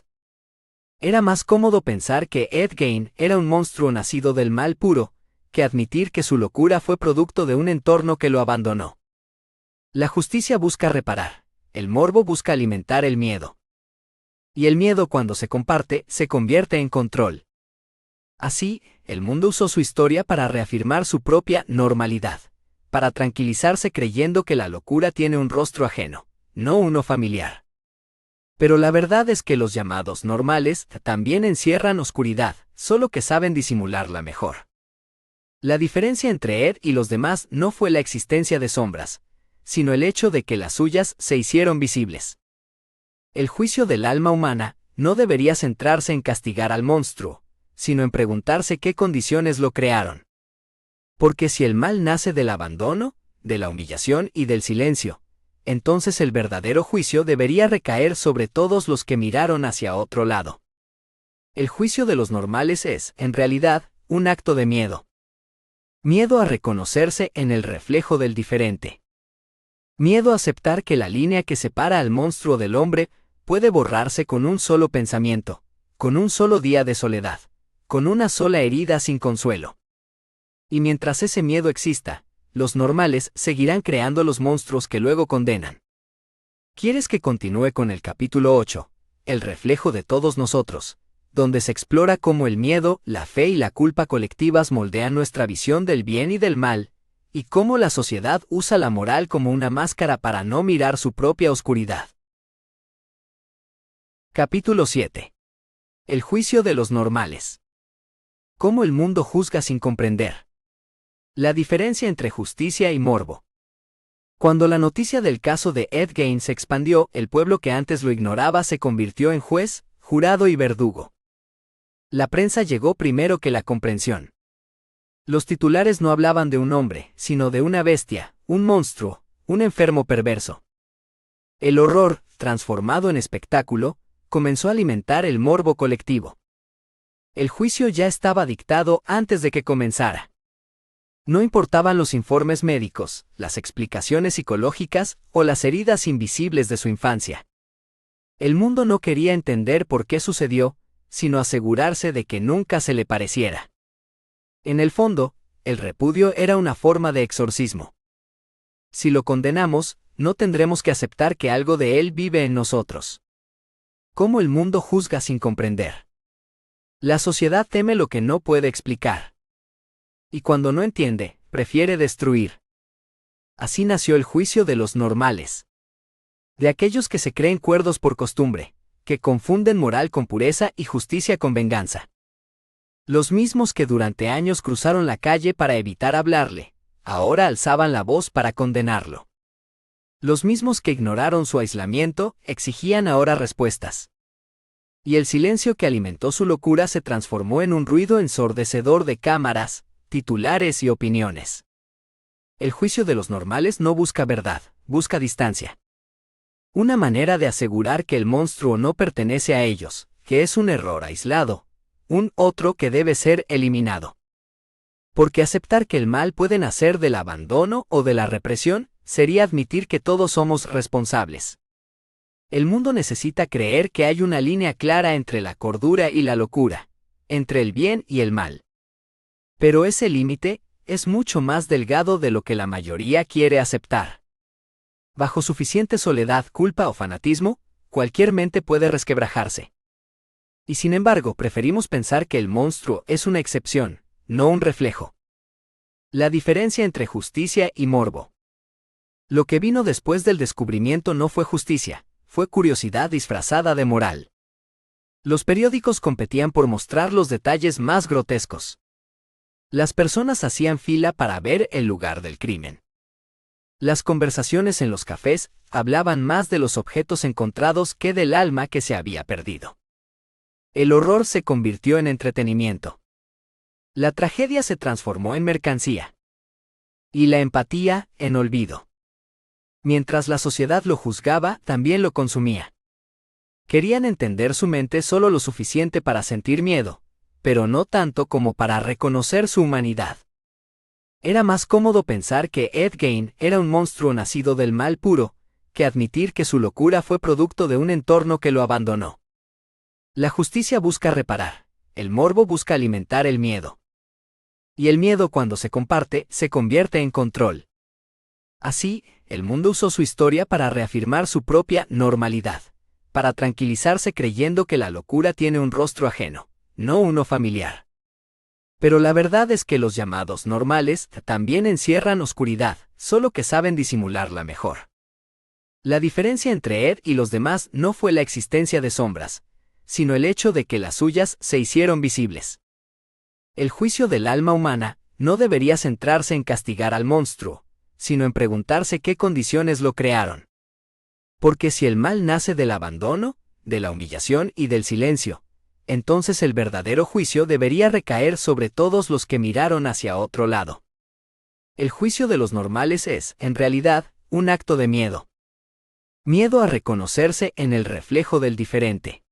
Era más cómodo pensar que Ed Gein era un monstruo nacido del mal puro, que admitir que su locura fue producto de un entorno que lo abandonó. La justicia busca reparar, el morbo busca alimentar el miedo. Y el miedo, cuando se comparte, se convierte en control. Así, el mundo usó su historia para reafirmar su propia normalidad, para tranquilizarse creyendo que la locura tiene un rostro ajeno, no uno familiar. Pero la verdad es que los llamados normales también encierran oscuridad, solo que saben disimularla mejor. La diferencia entre Ed y los demás no fue la existencia de sombras, sino el hecho de que las suyas se hicieron visibles. El juicio del alma humana no debería centrarse en castigar al monstruo, sino en preguntarse qué condiciones lo crearon. Porque si el mal nace del abandono, de la humillación y del silencio, entonces el verdadero juicio debería recaer sobre todos los que miraron hacia otro lado. El juicio de los normales es, en realidad, un acto de miedo. Miedo a reconocerse en el reflejo del diferente. Miedo a aceptar que la línea que separa al monstruo del hombre puede borrarse con un solo pensamiento, con un solo día de soledad, con una sola herida sin consuelo. Y mientras ese miedo exista, los normales seguirán creando los monstruos que luego condenan. ¿Quieres que continúe con el capítulo 8, el reflejo de todos nosotros, donde se explora cómo el miedo, la fe y la culpa colectivas moldean nuestra visión del bien y del mal, y cómo la sociedad usa la moral como una máscara para no mirar su propia oscuridad? Capítulo 7. El juicio de los normales. Cómo el mundo juzga sin comprender. La diferencia entre justicia y morbo. Cuando la noticia del caso de Ed Gein se expandió, el pueblo que antes lo ignoraba se convirtió en juez, jurado y verdugo. La prensa llegó primero que la comprensión. Los titulares no hablaban de un hombre, sino de una bestia, un monstruo, un enfermo perverso. El horror, transformado en espectáculo, comenzó a alimentar el morbo colectivo. El juicio ya estaba dictado antes de que comenzara. No importaban los informes médicos, las explicaciones psicológicas o las heridas invisibles de su infancia. El mundo no quería entender por qué sucedió, sino asegurarse de que nunca se le pareciera. En el fondo, el repudio era una forma de exorcismo. Si lo condenamos, no tendremos que aceptar que algo de él vive en nosotros. ¿Cómo el mundo juzga sin comprender? La sociedad teme lo que no puede explicar. Y cuando no entiende, prefiere destruir. Así nació el juicio de los normales. De aquellos que se creen cuerdos por costumbre, que confunden moral con pureza y justicia con venganza. Los mismos que durante años cruzaron la calle para evitar hablarle, ahora alzaban la voz para condenarlo. Los mismos que ignoraron su aislamiento, exigían ahora respuestas. Y el silencio que alimentó su locura se transformó en un ruido ensordecedor de cámaras, titulares y opiniones. El juicio de los normales no busca verdad, busca distancia. Una manera de asegurar que el monstruo no pertenece a ellos, que es un error aislado, un otro que debe ser eliminado. Porque aceptar que el mal puede nacer del abandono o de la represión, sería admitir que todos somos responsables. El mundo necesita creer que hay una línea clara entre la cordura y la locura, entre el bien y el mal. Pero ese límite es mucho más delgado de lo que la mayoría quiere aceptar. Bajo suficiente soledad, culpa o fanatismo, cualquier mente puede resquebrajarse. Y sin embargo, preferimos pensar que el monstruo es una excepción, no un reflejo. La diferencia entre justicia y morbo. Lo que vino después del descubrimiento no fue justicia, fue curiosidad disfrazada de moral. Los periódicos competían por mostrar los detalles más grotescos. Las personas hacían fila para ver el lugar del crimen. Las conversaciones en los cafés hablaban más de los objetos encontrados que del alma que se había perdido. El horror se convirtió en entretenimiento. La tragedia se transformó en mercancía. Y la empatía, en olvido. Mientras la sociedad lo juzgaba, también lo consumía. Querían entender su mente solo lo suficiente para sentir miedo, pero no tanto como para reconocer su humanidad. Era más cómodo pensar que Ed Gein era un monstruo nacido del mal puro, que admitir que su locura fue producto de un entorno que lo abandonó. La justicia busca reparar, el morbo busca alimentar el miedo. Y el miedo, cuando se comparte, se convierte en control. Así, el mundo usó su historia para reafirmar su propia normalidad, para tranquilizarse creyendo que la locura tiene un rostro ajeno, no uno familiar. Pero la verdad es que los llamados normales también encierran oscuridad, solo que saben disimularla mejor. La diferencia entre Ed y los demás no fue la existencia de sombras, sino el hecho de que las suyas se hicieron visibles. El juicio del alma humana no debería centrarse en castigar al monstruo, sino en preguntarse qué condiciones lo crearon. Porque si el mal nace del abandono, de la humillación y del silencio, entonces el verdadero juicio debería recaer sobre todos los que miraron hacia otro lado. El juicio de los normales es, en realidad, un acto de miedo. Miedo a reconocerse en el reflejo del diferente.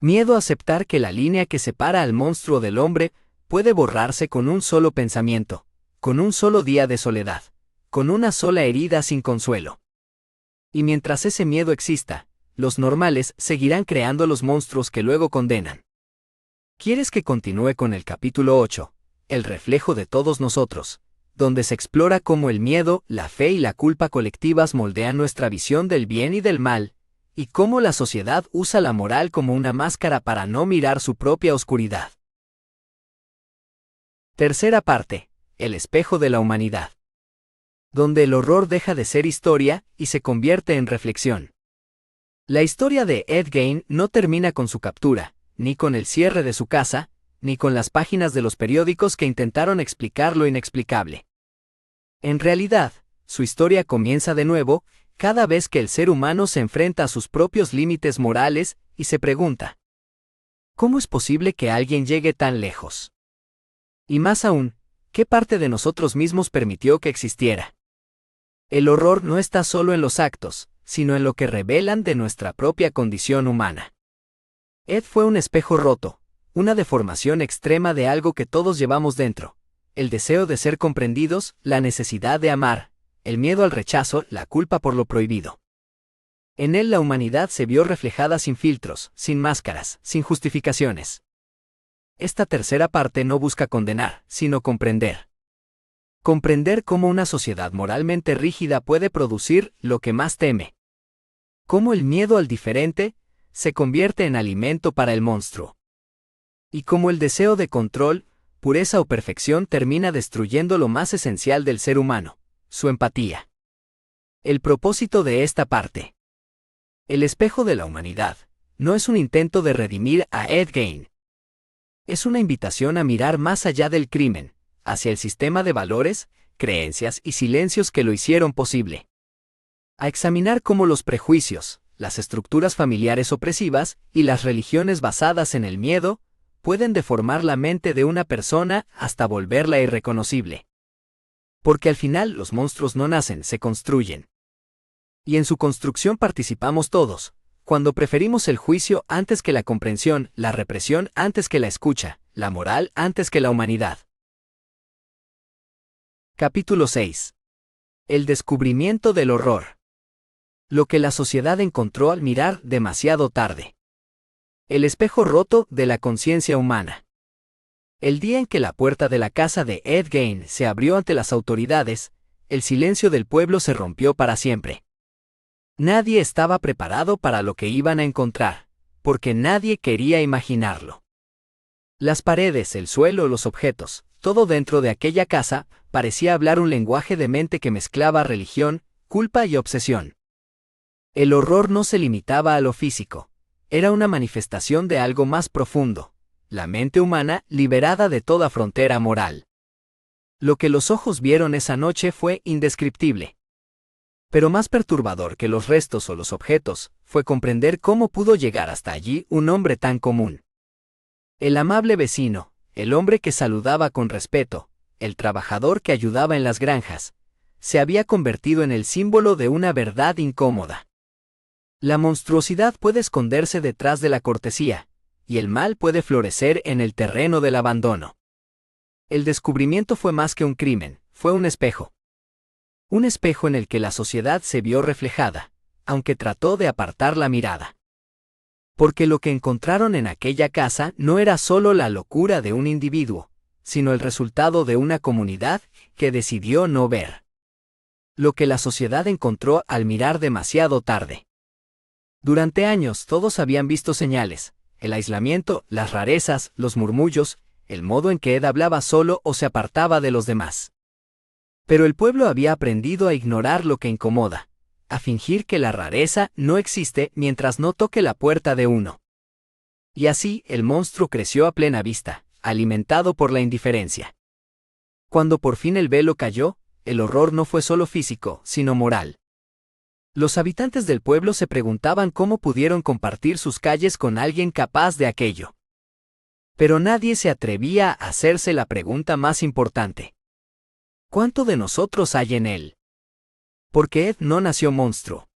Miedo a aceptar que la línea que separa al monstruo del hombre puede borrarse con un solo pensamiento, con un solo día de soledad, con una sola herida sin consuelo. Y mientras ese miedo exista, los normales seguirán creando los monstruos que luego condenan. ¿Quieres que continúe con el capítulo 8, el reflejo de todos nosotros, donde se explora cómo el miedo, la fe y la culpa colectivas moldean nuestra visión del bien y del mal, y cómo la sociedad usa la moral como una máscara para no mirar su propia oscuridad? Tercera parte, el espejo de la humanidad. Donde el horror deja de ser historia y se convierte en reflexión. La historia de Ed Gein no termina con su captura, ni con el cierre de su casa, ni con las páginas de los periódicos que intentaron explicar lo inexplicable. En realidad, su historia comienza de nuevo, cada vez que el ser humano se enfrenta a sus propios límites morales y se pregunta: ¿cómo es posible que alguien llegue tan lejos? Y más aún, ¿qué parte de nosotros mismos permitió que existiera? El horror no está solo en los actos, sino en lo que revelan de nuestra propia condición humana. Ed fue un espejo roto, una deformación extrema de algo que todos llevamos dentro: el deseo de ser comprendidos, la necesidad de amar, el miedo al rechazo, la culpa por lo prohibido. En él la humanidad se vio reflejada sin filtros, sin máscaras, sin justificaciones. Esta tercera parte no busca condenar, sino comprender. Comprender cómo una sociedad moralmente rígida puede producir lo que más teme. Cómo el miedo al diferente se convierte en alimento para el monstruo. Y cómo el deseo de control, pureza o perfección termina destruyendo lo más esencial del ser humano: su empatía. El propósito de esta parte. El espejo de la humanidad no es un intento de redimir a Ed Gein. Es una invitación a mirar más allá del crimen, hacia el sistema de valores, creencias y silencios que lo hicieron posible. A examinar cómo los prejuicios, las estructuras familiares opresivas y las religiones basadas en el miedo pueden deformar la mente de una persona hasta volverla irreconocible. Porque al final los monstruos no nacen, se construyen. Y en su construcción participamos todos, cuando preferimos el juicio antes que la comprensión, la represión antes que la escucha, la moral antes que la humanidad. Capítulo 6. El descubrimiento del horror. Lo que la sociedad encontró al mirar demasiado tarde. El espejo roto de la conciencia humana. El día en que la puerta de la casa de Ed Gein se abrió ante las autoridades, el silencio del pueblo se rompió para siempre. Nadie estaba preparado para lo que iban a encontrar, porque nadie quería imaginarlo. Las paredes, el suelo, los objetos, todo dentro de aquella casa, parecía hablar un lenguaje demente que mezclaba religión, culpa y obsesión. El horror no se limitaba a lo físico, era una manifestación de algo más profundo, la mente humana liberada de toda frontera moral. Lo que los ojos vieron esa noche fue indescriptible. Pero más perturbador que los restos o los objetos, fue comprender cómo pudo llegar hasta allí un hombre tan común. El amable vecino, el hombre que saludaba con respeto, el trabajador que ayudaba en las granjas, se había convertido en el símbolo de una verdad incómoda. La monstruosidad puede esconderse detrás de la cortesía, y el mal puede florecer en el terreno del abandono. El descubrimiento fue más que un crimen, fue un espejo. Un espejo en el que la sociedad se vio reflejada, aunque trató de apartar la mirada. Porque lo que encontraron en aquella casa no era solo la locura de un individuo, sino el resultado de una comunidad que decidió no ver lo que la sociedad encontró al mirar demasiado tarde. Durante años todos habían visto señales, el aislamiento, las rarezas, los murmullos, el modo en que Ed hablaba solo o se apartaba de los demás. Pero el pueblo había aprendido a ignorar lo que incomoda, a fingir que la rareza no existe mientras no toque la puerta de uno. Y así el monstruo creció a plena vista, alimentado por la indiferencia. Cuando por fin el velo cayó, el horror no fue solo físico, sino moral. Los habitantes del pueblo se preguntaban cómo pudieron compartir sus calles con alguien capaz de aquello. Pero nadie se atrevía a hacerse la pregunta más importante. ¿Cuánto de nosotros hay en él? Porque Ed no nació monstruo.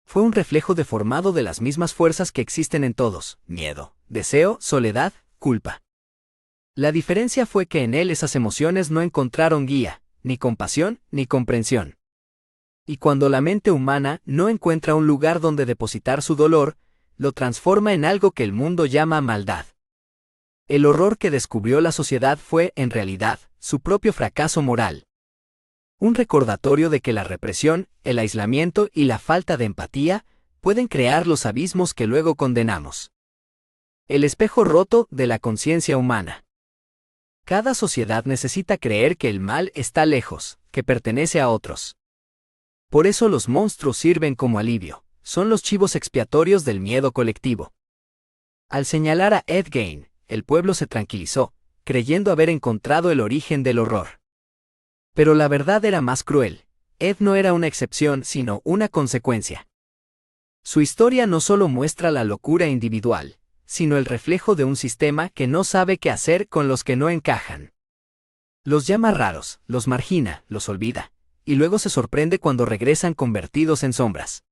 Fue un reflejo deformado de las mismas fuerzas que existen en todos: miedo, deseo, soledad, culpa. La diferencia fue que en él esas emociones no encontraron guía, ni compasión, ni comprensión. Y cuando la mente humana no encuentra un lugar donde depositar su dolor, lo transforma en algo que el mundo llama maldad. El horror que descubrió la sociedad fue, en realidad, su propio fracaso moral. Un recordatorio de que la represión, el aislamiento y la falta de empatía pueden crear los abismos que luego condenamos. El espejo roto de la conciencia humana. Cada sociedad necesita creer que el mal está lejos, que pertenece a otros. Por eso los monstruos sirven como alivio, son los chivos expiatorios del miedo colectivo. Al señalar a Ed Gein, el pueblo se tranquilizó, creyendo haber encontrado el origen del horror. Pero la verdad era más cruel. Ed no era una excepción, sino una consecuencia. Su historia no solo muestra la locura individual, sino el reflejo de un sistema que no sabe qué hacer con los que no encajan. Los llama raros, los margina, los olvida, y luego se sorprende cuando regresan convertidos en sombras.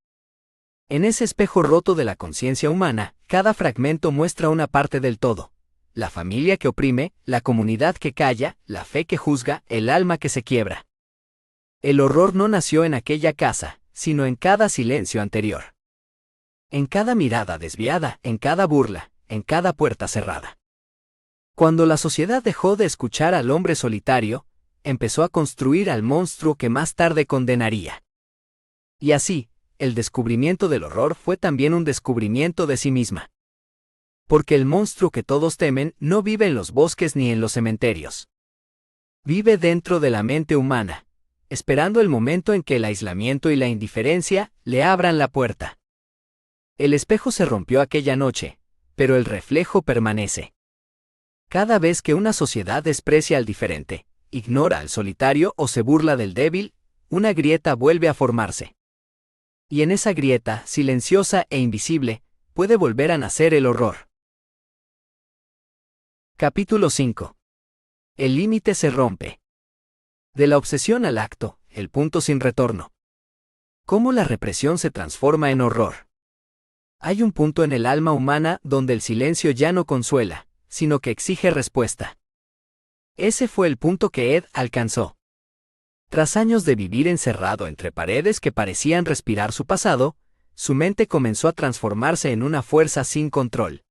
En ese espejo roto de la conciencia humana, cada fragmento muestra una parte del todo: la familia que oprime, la comunidad que calla, la fe que juzga, el alma que se quiebra. El horror no nació en aquella casa, sino en cada silencio anterior. En cada mirada desviada, en cada burla, en cada puerta cerrada. Cuando la sociedad dejó de escuchar al hombre solitario, empezó a construir al monstruo que más tarde condenaría. Y así, el descubrimiento del horror fue también un descubrimiento de sí misma. Porque el monstruo que todos temen no vive en los bosques ni en los cementerios. Vive dentro de la mente humana, esperando el momento en que el aislamiento y la indiferencia le abran la puerta. El espejo se rompió aquella noche, pero el reflejo permanece. Cada vez que una sociedad desprecia al diferente, ignora al solitario o se burla del débil, una grieta vuelve a formarse. Y en esa grieta, silenciosa e invisible, puede volver a nacer el horror. Capítulo 5. El límite se rompe. De la obsesión al acto, el punto sin retorno. ¿Cómo la represión se transforma en horror? Hay un punto en el alma humana donde el silencio ya no consuela, sino que exige respuesta. Ese fue el punto que Ed alcanzó. Tras años de vivir encerrado entre paredes que parecían respirar su pasado, su mente comenzó a transformarse en una fuerza sin control.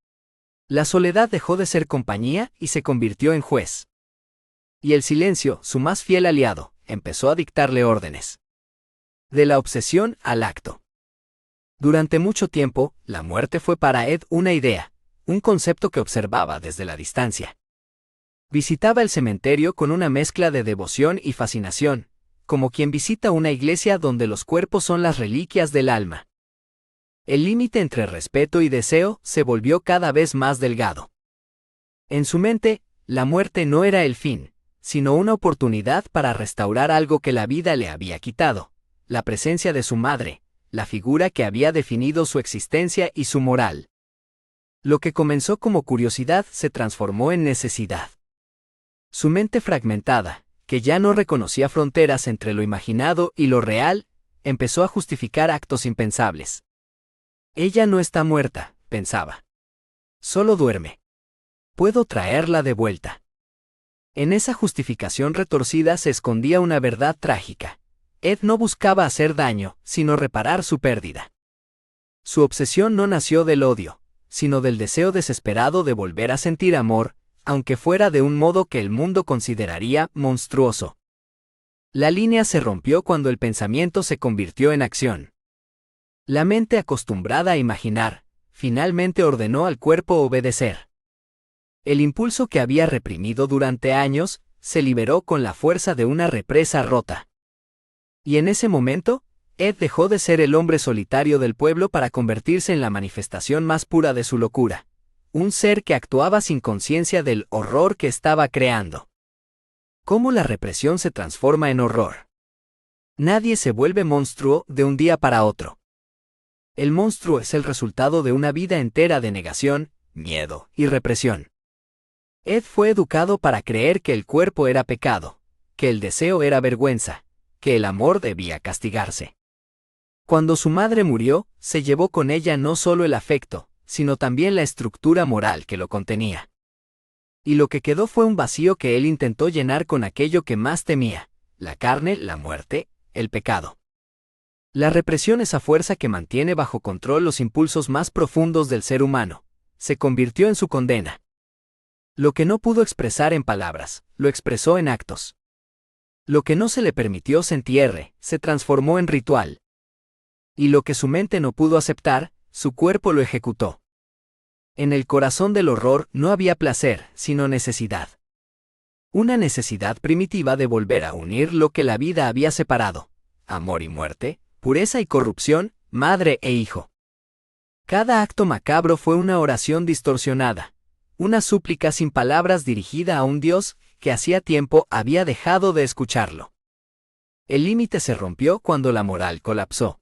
La soledad dejó de ser compañía y se convirtió en juez. Y el silencio, su más fiel aliado, empezó a dictarle órdenes. De la obsesión al acto. Durante mucho tiempo, la muerte fue para Ed una idea, un concepto que observaba desde la distancia. Visitaba el cementerio con una mezcla de devoción y fascinación, como quien visita una iglesia donde los cuerpos son las reliquias del alma. El límite entre respeto y deseo se volvió cada vez más delgado. En su mente, la muerte no era el fin, sino una oportunidad para restaurar algo que la vida le había quitado, la presencia de su madre, la figura que había definido su existencia y su moral. Lo que comenzó como curiosidad se transformó en necesidad. Su mente fragmentada, que ya no reconocía fronteras entre lo imaginado y lo real, empezó a justificar actos impensables. Ella no está muerta, pensaba. Solo duerme. Puedo traerla de vuelta. En esa justificación retorcida se escondía una verdad trágica. Ed no buscaba hacer daño, sino reparar su pérdida. Su obsesión no nació del odio, sino del deseo desesperado de volver a sentir amor, aunque fuera de un modo que el mundo consideraría monstruoso. La línea se rompió cuando el pensamiento se convirtió en acción. La mente acostumbrada a imaginar, finalmente ordenó al cuerpo obedecer. El impulso que había reprimido durante años, se liberó con la fuerza de una represa rota. Y en ese momento, Ed dejó de ser el hombre solitario del pueblo para convertirse en la manifestación más pura de su locura. Un ser que actuaba sin conciencia del horror que estaba creando. ¿Cómo la represión se transforma en horror? Nadie se vuelve monstruo de un día para otro. El monstruo es el resultado de una vida entera de negación, miedo y represión. Ed fue educado para creer que el cuerpo era pecado, que el deseo era vergüenza, que el amor debía castigarse. Cuando su madre murió, se llevó con ella no solo el afecto, sino también la estructura moral que lo contenía. Y lo que quedó fue un vacío que él intentó llenar con aquello que más temía, la carne, la muerte, el pecado. La represión, esa fuerza que mantiene bajo control los impulsos más profundos del ser humano, se convirtió en su condena. Lo que no pudo expresar en palabras, lo expresó en actos. Lo que no se le permitió sentir, se transformó en ritual. Y lo que su mente no pudo aceptar, su cuerpo lo ejecutó. En el corazón del horror no había placer, sino necesidad. Una necesidad primitiva de volver a unir lo que la vida había separado, amor y muerte, pureza y corrupción, madre e hijo. Cada acto macabro fue una oración distorsionada, una súplica sin palabras dirigida a un Dios que hacía tiempo había dejado de escucharlo. El límite se rompió cuando la moral colapsó.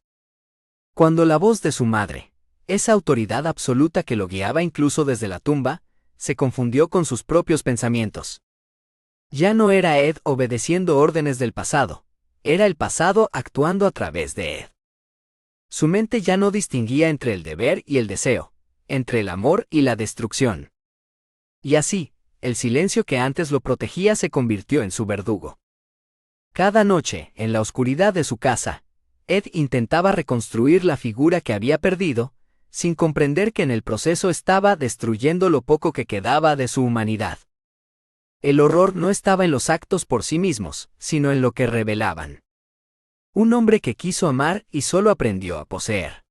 Cuando la voz de su madre, esa autoridad absoluta que lo guiaba incluso desde la tumba, se confundió con sus propios pensamientos. Ya no era Ed obedeciendo órdenes del pasado, era el pasado actuando a través de Ed. Su mente ya no distinguía entre el deber y el deseo, entre el amor y la destrucción. Y así, el silencio que antes lo protegía se convirtió en su verdugo. Cada noche, en la oscuridad de su casa, Ed intentaba reconstruir la figura que había perdido, sin comprender que en el proceso estaba destruyendo lo poco que quedaba de su humanidad. El horror no estaba en los actos por sí mismos, sino en lo que revelaban. Un hombre que quiso amar y solo aprendió a poseer.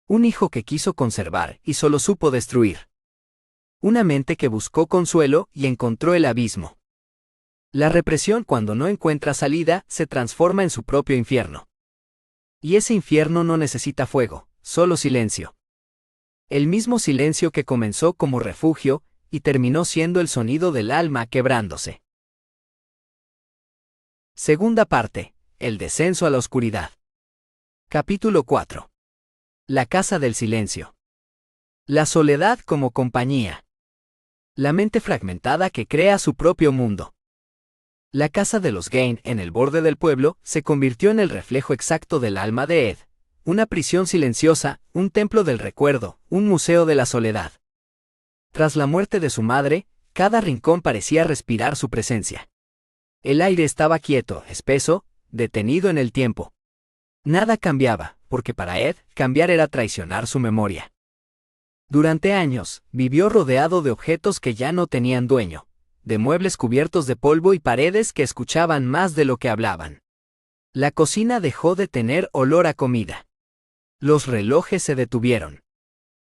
Un hijo que quiso conservar y solo supo destruir. Una mente que buscó consuelo y encontró el abismo. La represión, cuando no encuentra salida, se transforma en su propio infierno. Y ese infierno no necesita fuego, solo silencio. El mismo silencio que comenzó como refugio y terminó siendo el sonido del alma quebrándose. Segunda parte, el descenso a la oscuridad. Capítulo 4. La casa del silencio. La soledad como compañía. La mente fragmentada que crea su propio mundo. La casa de los Gain, en el borde del pueblo, se convirtió en el reflejo exacto del alma de Ed. Una prisión silenciosa, un templo del recuerdo, un museo de la soledad. Tras la muerte de su madre, cada rincón parecía respirar su presencia. El aire estaba quieto, espeso, detenido en el tiempo. Nada cambiaba, porque para Ed, cambiar era traicionar su memoria. Durante años, vivió rodeado de objetos que ya no tenían dueño, de muebles cubiertos de polvo y paredes que escuchaban más de lo que hablaban. La cocina dejó de tener olor a comida. Los relojes se detuvieron.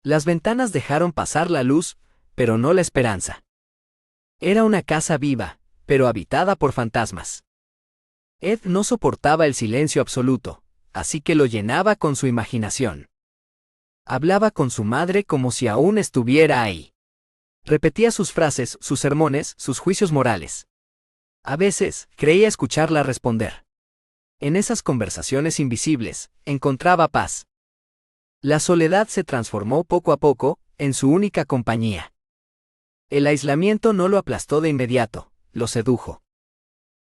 Las ventanas dejaron pasar la luz, pero no la esperanza. Era una casa viva, pero habitada por fantasmas. Ed no soportaba el silencio absoluto, así que lo llenaba con su imaginación. Hablaba con su madre como si aún estuviera ahí. Repetía sus frases, sus sermones, sus juicios morales. A veces, creía escucharla responder. En esas conversaciones invisibles, encontraba paz. La soledad se transformó poco a poco en su única compañía. El aislamiento no lo aplastó de inmediato, lo sedujo.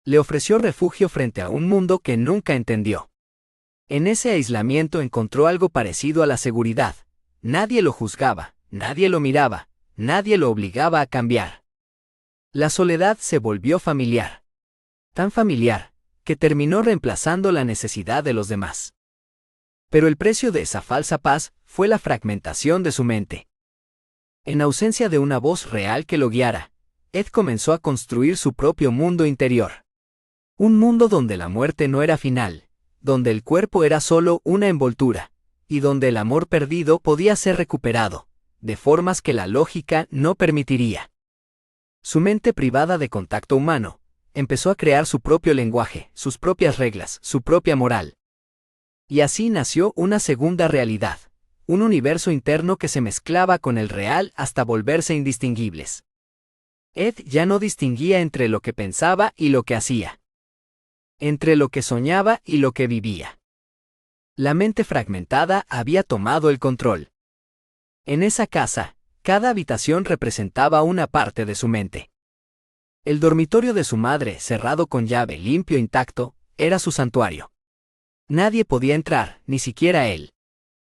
Le ofreció refugio frente a un mundo que nunca entendió. En ese aislamiento encontró algo parecido a la seguridad. Nadie lo juzgaba, nadie lo miraba, nadie lo obligaba a cambiar. La soledad se volvió familiar. Tan familiar, que terminó reemplazando la necesidad de los demás. Pero el precio de esa falsa paz fue la fragmentación de su mente. En ausencia de una voz real que lo guiara, Ed comenzó a construir su propio mundo interior. Un mundo donde la muerte no era final, donde el cuerpo era solo una envoltura, y donde el amor perdido podía ser recuperado, de formas que la lógica no permitiría. Su mente privada de contacto humano, empezó a crear su propio lenguaje, sus propias reglas, su propia moral. Y así nació una segunda realidad, un universo interno que se mezclaba con el real hasta volverse indistinguibles. Ed ya no distinguía entre lo que pensaba y lo que hacía, entre lo que soñaba y lo que vivía. La mente fragmentada había tomado el control. En esa casa, cada habitación representaba una parte de su mente. El dormitorio de su madre, cerrado con llave, limpio, intacto, era su santuario. Nadie podía entrar, ni siquiera él.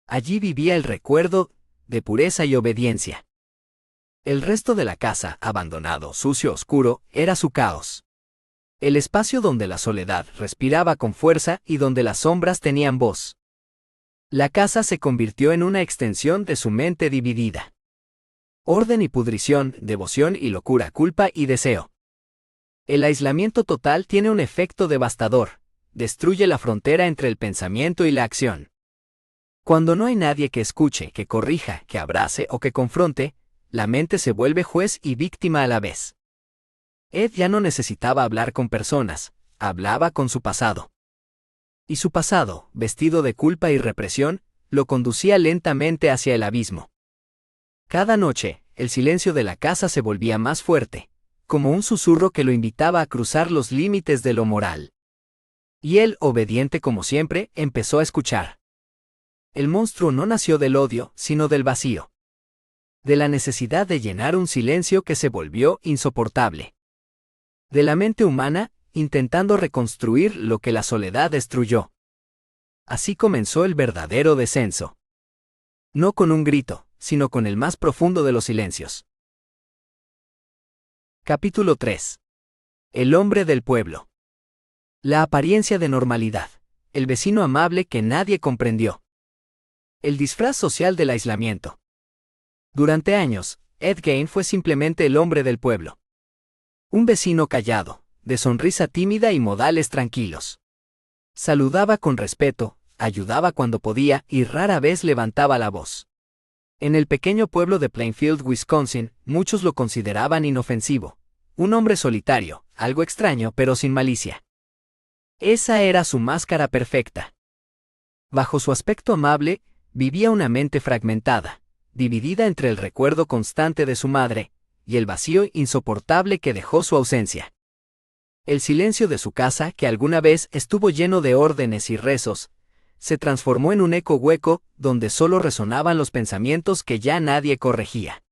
Allí vivía el recuerdo de pureza y obediencia. El resto de la casa, abandonado, sucio, oscuro, era su caos. El espacio donde la soledad respiraba con fuerza y donde las sombras tenían voz. La casa se convirtió en una extensión de su mente dividida. Orden y pudrición, devoción y locura, culpa y deseo. El aislamiento total tiene un efecto devastador. Destruye la frontera entre el pensamiento y la acción. Cuando no hay nadie que escuche, que corrija, que abrace o que confronte, la mente se vuelve juez y víctima a la vez. Ed ya no necesitaba hablar con personas, hablaba con su pasado. Y su pasado, vestido de culpa y represión, lo conducía lentamente hacia el abismo. Cada noche, el silencio de la casa se volvía más fuerte, como un susurro que lo invitaba a cruzar los límites de lo moral. Y él, obediente como siempre, empezó a escuchar. El monstruo no nació del odio, sino del vacío. De la necesidad de llenar un silencio que se volvió insoportable. De la mente humana, intentando reconstruir lo que la soledad destruyó. Así comenzó el verdadero descenso. No con un grito, sino con el más profundo de los silencios. Capítulo 3. El hombre del pueblo. La apariencia de normalidad. El vecino amable que nadie comprendió. El disfraz social del aislamiento. Durante años, Ed Gein fue simplemente el hombre del pueblo. Un vecino callado, de sonrisa tímida y modales tranquilos. Saludaba con respeto, ayudaba cuando podía y rara vez levantaba la voz. En el pequeño pueblo de Plainfield, Wisconsin, muchos lo consideraban inofensivo. Un hombre solitario, algo extraño pero sin malicia. Esa era su máscara perfecta. Bajo su aspecto amable, vivía una mente fragmentada, dividida entre el recuerdo constante de su madre y el vacío insoportable que dejó su ausencia. El silencio de su casa, que alguna vez estuvo lleno de órdenes y rezos, se transformó en un eco hueco donde solo resonaban los pensamientos que ya nadie corregía.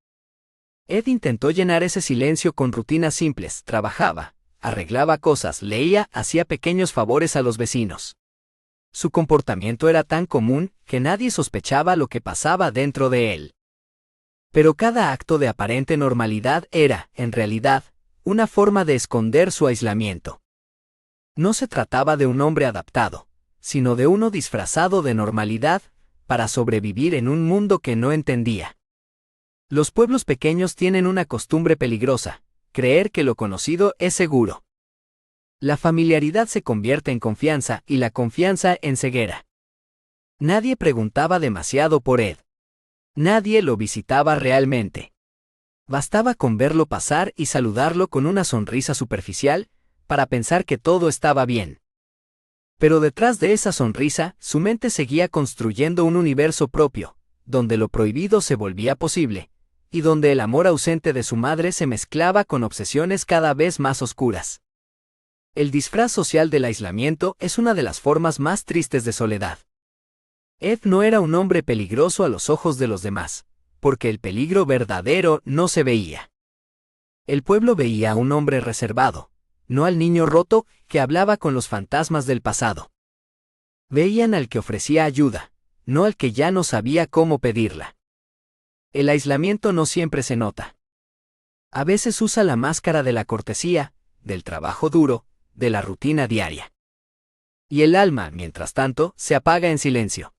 Ed intentó llenar ese silencio con rutinas simples, trabajaba, arreglaba cosas, leía, hacía pequeños favores a los vecinos. Su comportamiento era tan común que nadie sospechaba lo que pasaba dentro de él. Pero cada acto de aparente normalidad era, en realidad, una forma de esconder su aislamiento. No se trataba de un hombre adaptado, sino de uno disfrazado de normalidad, para sobrevivir en un mundo que no entendía. Los pueblos pequeños tienen una costumbre peligrosa: creer que lo conocido es seguro. La familiaridad se convierte en confianza y la confianza en ceguera. Nadie preguntaba demasiado por Ed. Nadie lo visitaba realmente. Bastaba con verlo pasar y saludarlo con una sonrisa superficial para pensar que todo estaba bien. Pero detrás de esa sonrisa, su mente seguía construyendo un universo propio, donde lo prohibido se volvía posible, y donde el amor ausente de su madre se mezclaba con obsesiones cada vez más oscuras. El disfraz social del aislamiento es una de las formas más tristes de soledad. Ed no era un hombre peligroso a los ojos de los demás, porque el peligro verdadero no se veía. El pueblo veía a un hombre reservado, no al niño roto que hablaba con los fantasmas del pasado. Veían al que ofrecía ayuda, no al que ya no sabía cómo pedirla. El aislamiento no siempre se nota. A veces usa la máscara de la cortesía, del trabajo duro, de la rutina diaria. Y el alma, mientras tanto, se apaga en silencio.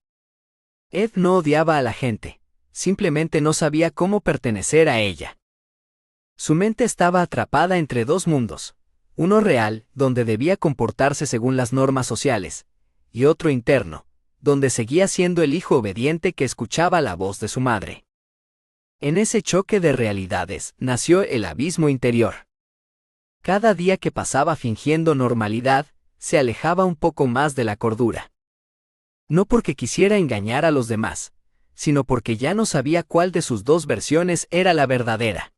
Ed no odiaba a la gente, simplemente no sabía cómo pertenecer a ella. Su mente estaba atrapada entre dos mundos, uno real, donde debía comportarse según las normas sociales, y otro interno, donde seguía siendo el hijo obediente que escuchaba la voz de su madre. En ese choque de realidades nació el abismo interior. Cada día que pasaba fingiendo normalidad, se alejaba un poco más de la cordura. No porque quisiera engañar a los demás, sino porque ya no sabía cuál de sus dos versiones era la verdadera.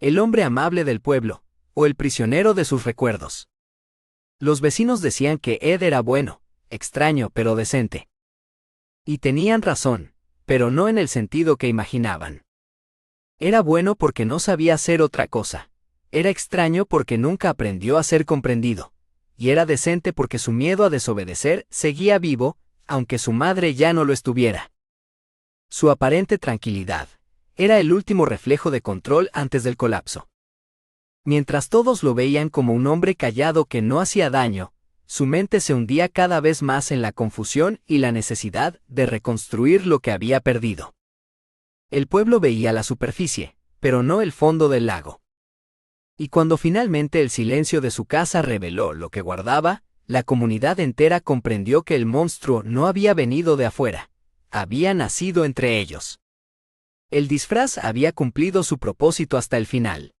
El hombre amable del pueblo, o el prisionero de sus recuerdos. Los vecinos decían que Ed era bueno, extraño pero decente. Y tenían razón, pero no en el sentido que imaginaban. Era bueno porque no sabía hacer otra cosa. Era extraño porque nunca aprendió a ser comprendido. Y era decente porque su miedo a desobedecer seguía vivo, aunque su madre ya no lo estuviera. Su aparente tranquilidad era el último reflejo de control antes del colapso. Mientras todos lo veían como un hombre callado que no hacía daño, su mente se hundía cada vez más en la confusión y la necesidad de reconstruir lo que había perdido. El pueblo veía la superficie, pero no el fondo del lago. Y cuando finalmente el silencio de su casa reveló lo que guardaba, la comunidad entera comprendió que el monstruo no había venido de afuera, había nacido entre ellos. El disfraz había cumplido su propósito hasta el final.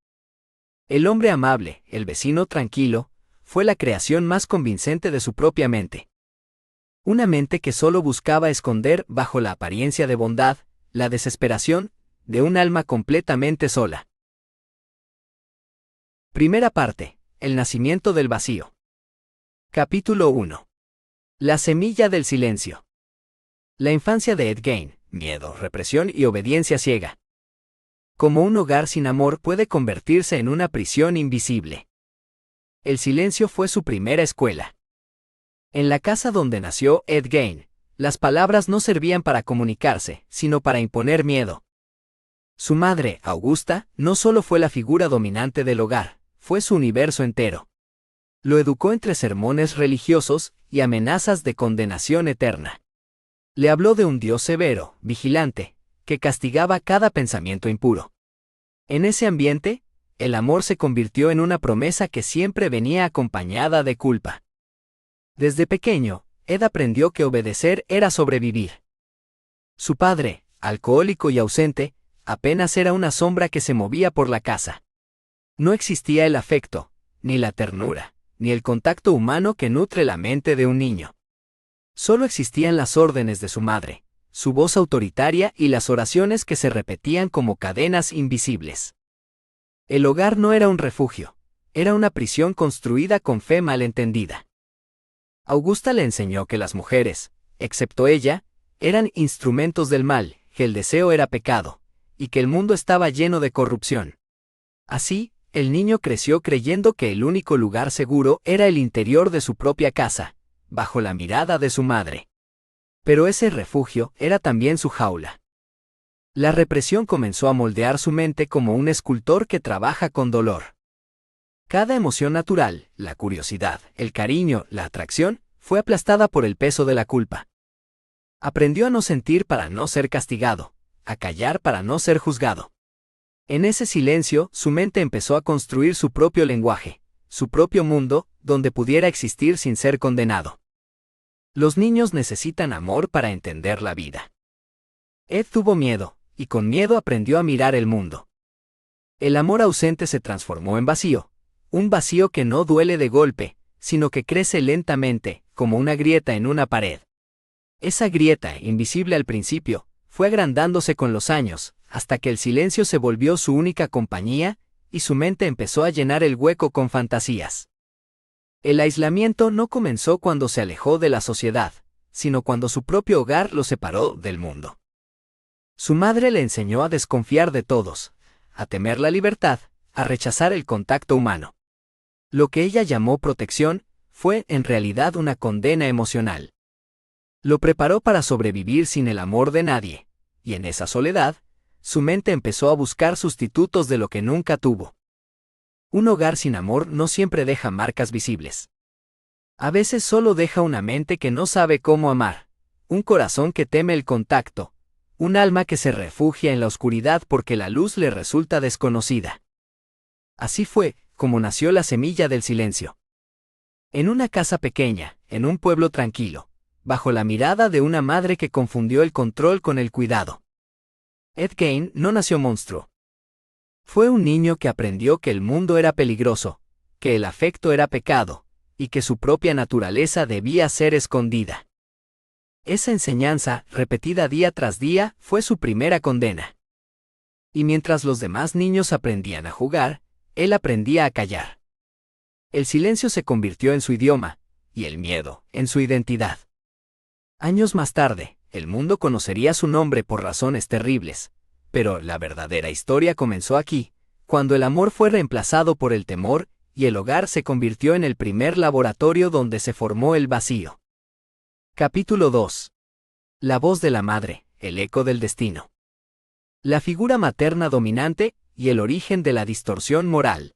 El hombre amable, el vecino tranquilo, fue la creación más convincente de su propia mente. Una mente que solo buscaba esconder bajo la apariencia de bondad, la desesperación, de un alma completamente sola. Primera parte, el nacimiento del vacío. Capítulo 1. La semilla del silencio. La infancia de Ed Gein, miedo, represión y obediencia ciega. Como un hogar sin amor puede convertirse en una prisión invisible. El silencio fue su primera escuela. En la casa donde nació Ed Gein, las palabras no servían para comunicarse, sino para imponer miedo. Su madre, Augusta, no solo fue la figura dominante del hogar, fue su universo entero. Lo educó entre sermones religiosos y amenazas de condenación eterna. Le habló de un Dios severo, vigilante, que castigaba cada pensamiento impuro. En ese ambiente, el amor se convirtió en una promesa que siempre venía acompañada de culpa. Desde pequeño, Ed aprendió que obedecer era sobrevivir. Su padre, alcohólico y ausente, apenas era una sombra que se movía por la casa. No existía el afecto, ni la ternura, ni el contacto humano que nutre la mente de un niño. Solo existían las órdenes de su madre, su voz autoritaria y las oraciones que se repetían como cadenas invisibles. El hogar no era un refugio, era una prisión construida con fe malentendida. Augusta le enseñó que las mujeres, excepto ella, eran instrumentos del mal, que el deseo era pecado, y que el mundo estaba lleno de corrupción. Así, el niño creció creyendo que el único lugar seguro era el interior de su propia casa, bajo la mirada de su madre. Pero ese refugio era también su jaula. La represión comenzó a moldear su mente como un escultor que trabaja con dolor. Cada emoción natural, la curiosidad, el cariño, la atracción, fue aplastada por el peso de la culpa. Aprendió a no sentir para no ser castigado, a callar para no ser juzgado. En ese silencio, su mente empezó a construir su propio lenguaje, su propio mundo, donde pudiera existir sin ser condenado. Los niños necesitan amor para entender la vida. Ed tuvo miedo, y con miedo aprendió a mirar el mundo. El amor ausente se transformó en vacío, un vacío que no duele de golpe, sino que crece lentamente, como una grieta en una pared. Esa grieta, invisible al principio, fue agrandándose con los años, hasta que el silencio se volvió su única compañía, y su mente empezó a llenar el hueco con fantasías. El aislamiento no comenzó cuando se alejó de la sociedad, sino cuando su propio hogar lo separó del mundo. Su madre le enseñó a desconfiar de todos, a temer la libertad, a rechazar el contacto humano. Lo que ella llamó protección, fue en realidad una condena emocional. Lo preparó para sobrevivir sin el amor de nadie, y en esa soledad, su mente empezó a buscar sustitutos de lo que nunca tuvo. Un hogar sin amor no siempre deja marcas visibles. A veces solo deja una mente que no sabe cómo amar, un corazón que teme el contacto, un alma que se refugia en la oscuridad porque la luz le resulta desconocida. Así fue como nació la semilla del silencio. En una casa pequeña, en un pueblo tranquilo, bajo la mirada de una madre que confundió el control con el cuidado. Ed Gein no nació monstruo. Fue un niño que aprendió que el mundo era peligroso, que el afecto era pecado, y que su propia naturaleza debía ser escondida. Esa enseñanza, repetida día tras día, fue su primera condena. Y mientras los demás niños aprendían a jugar, él aprendía a callar. El silencio se convirtió en su idioma, y el miedo, en su identidad. Años más tarde, el mundo conocería su nombre por razones terribles, pero la verdadera historia comenzó aquí, cuando el amor fue reemplazado por el temor, y el hogar se convirtió en el primer laboratorio donde se formó el vacío. Capítulo 2. La voz de la madre, el eco del destino. La figura materna dominante, y el origen de la distorsión moral.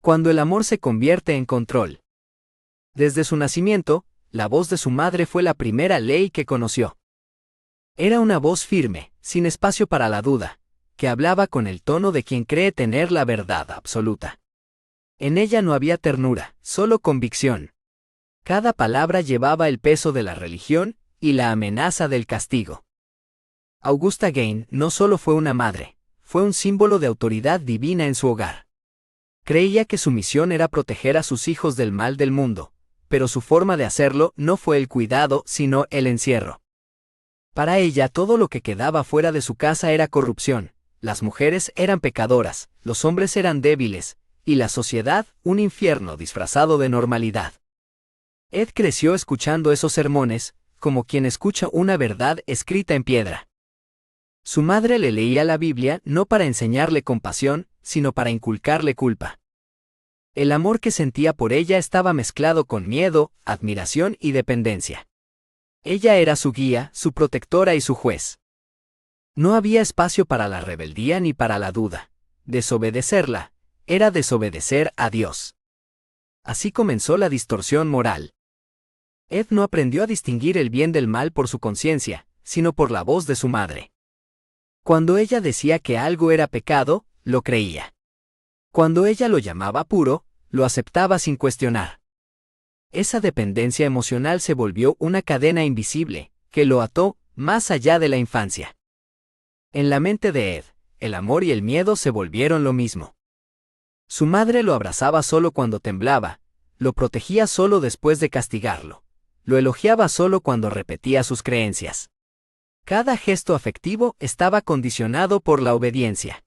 Cuando el amor se convierte en control. Desde su nacimiento, la voz de su madre fue la primera ley que conoció. Era una voz firme, sin espacio para la duda, que hablaba con el tono de quien cree tener la verdad absoluta. En ella no había ternura, solo convicción. Cada palabra llevaba el peso de la religión y la amenaza del castigo. Augusta Gein no solo fue una madre, fue un símbolo de autoridad divina en su hogar. Creía que su misión era proteger a sus hijos del mal del mundo, pero su forma de hacerlo no fue el cuidado, sino el encierro. Para ella todo lo que quedaba fuera de su casa era corrupción, las mujeres eran pecadoras, los hombres eran débiles, y la sociedad, un infierno disfrazado de normalidad. Ed creció escuchando esos sermones, como quien escucha una verdad escrita en piedra. Su madre le leía la Biblia no para enseñarle compasión, sino para inculcarle culpa. El amor que sentía por ella estaba mezclado con miedo, admiración y dependencia. Ella era su guía, su protectora y su juez. No había espacio para la rebeldía ni para la duda. Desobedecerla era desobedecer a Dios. Así comenzó la distorsión moral. Ed no aprendió a distinguir el bien del mal por su conciencia, sino por la voz de su madre. Cuando ella decía que algo era pecado, lo creía. Cuando ella lo llamaba puro, lo aceptaba sin cuestionar. Esa dependencia emocional se volvió una cadena invisible, que lo ató más allá de la infancia. En la mente de Ed, el amor y el miedo se volvieron lo mismo. Su madre lo abrazaba solo cuando temblaba, lo protegía solo después de castigarlo, lo elogiaba solo cuando repetía sus creencias. Cada gesto afectivo estaba condicionado por la obediencia.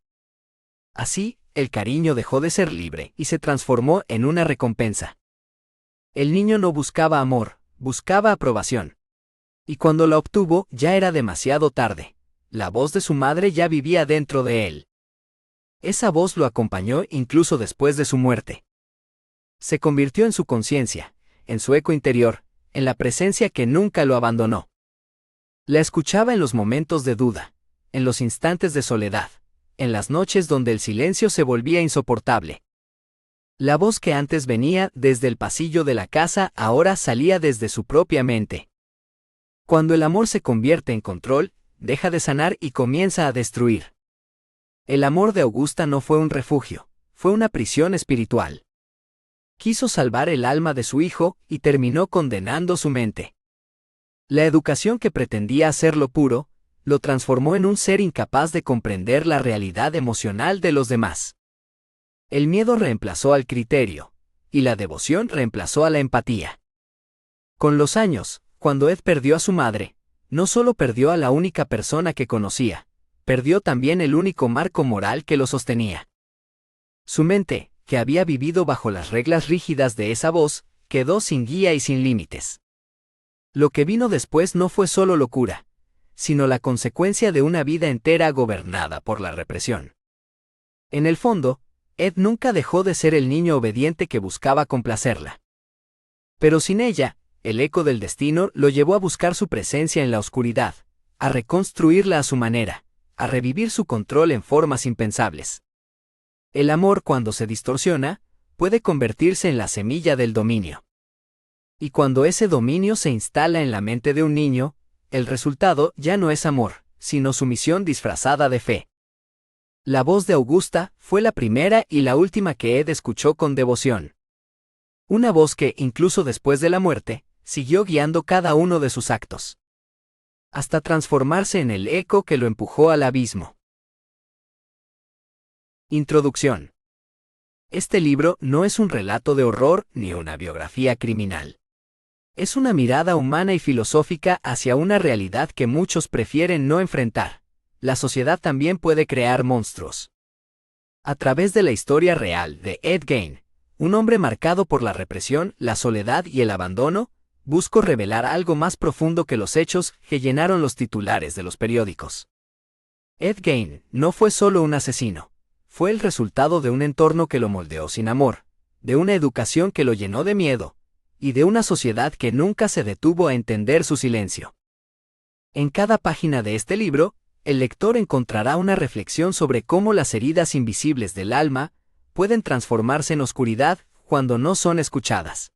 Así, el cariño dejó de ser libre y se transformó en una recompensa. El niño no buscaba amor, buscaba aprobación. Y cuando la obtuvo, ya era demasiado tarde. La voz de su madre ya vivía dentro de él. Esa voz lo acompañó incluso después de su muerte. Se convirtió en su conciencia, en su eco interior, en la presencia que nunca lo abandonó. La escuchaba en los momentos de duda, en los instantes de soledad, en las noches donde el silencio se volvía insoportable. La voz que antes venía desde el pasillo de la casa ahora salía desde su propia mente. Cuando el amor se convierte en control, deja de sanar y comienza a destruir. El amor de Augusta no fue un refugio, fue una prisión espiritual. Quiso salvar el alma de su hijo y terminó condenando su mente. La educación que pretendía hacerlo puro, lo transformó en un ser incapaz de comprender la realidad emocional de los demás. El miedo reemplazó al criterio, y la devoción reemplazó a la empatía. Con los años, cuando Ed perdió a su madre, no solo perdió a la única persona que conocía, perdió también el único marco moral que lo sostenía. Su mente, que había vivido bajo las reglas rígidas de esa voz, quedó sin guía y sin límites. Lo que vino después no fue solo locura, sino la consecuencia de una vida entera gobernada por la represión. En el fondo, Ed nunca dejó de ser el niño obediente que buscaba complacerla. Pero sin ella, el eco del destino lo llevó a buscar su presencia en la oscuridad, a reconstruirla a su manera, a revivir su control en formas impensables. El amor, cuando se distorsiona, puede convertirse en la semilla del dominio. Y cuando ese dominio se instala en la mente de un niño, el resultado ya no es amor, sino sumisión disfrazada de fe. La voz de Augusta fue la primera y la última que Ed escuchó con devoción. Una voz que, incluso después de la muerte, siguió guiando cada uno de sus actos, hasta transformarse en el eco que lo empujó al abismo. Introducción. Este libro no es un relato de horror ni una biografía criminal. Es una mirada humana y filosófica hacia una realidad que muchos prefieren no enfrentar. La sociedad también puede crear monstruos. A través de la historia real de Ed Gein, un hombre marcado por la represión, la soledad y el abandono, busco revelar algo más profundo que los hechos que llenaron los titulares de los periódicos. Ed Gein no fue solo un asesino, fue el resultado de un entorno que lo moldeó sin amor, de una educación que lo llenó de miedo, y de una sociedad que nunca se detuvo a entender su silencio. En cada página de este libro, el lector encontrará una reflexión sobre cómo las heridas invisibles del alma pueden transformarse en oscuridad cuando no son escuchadas.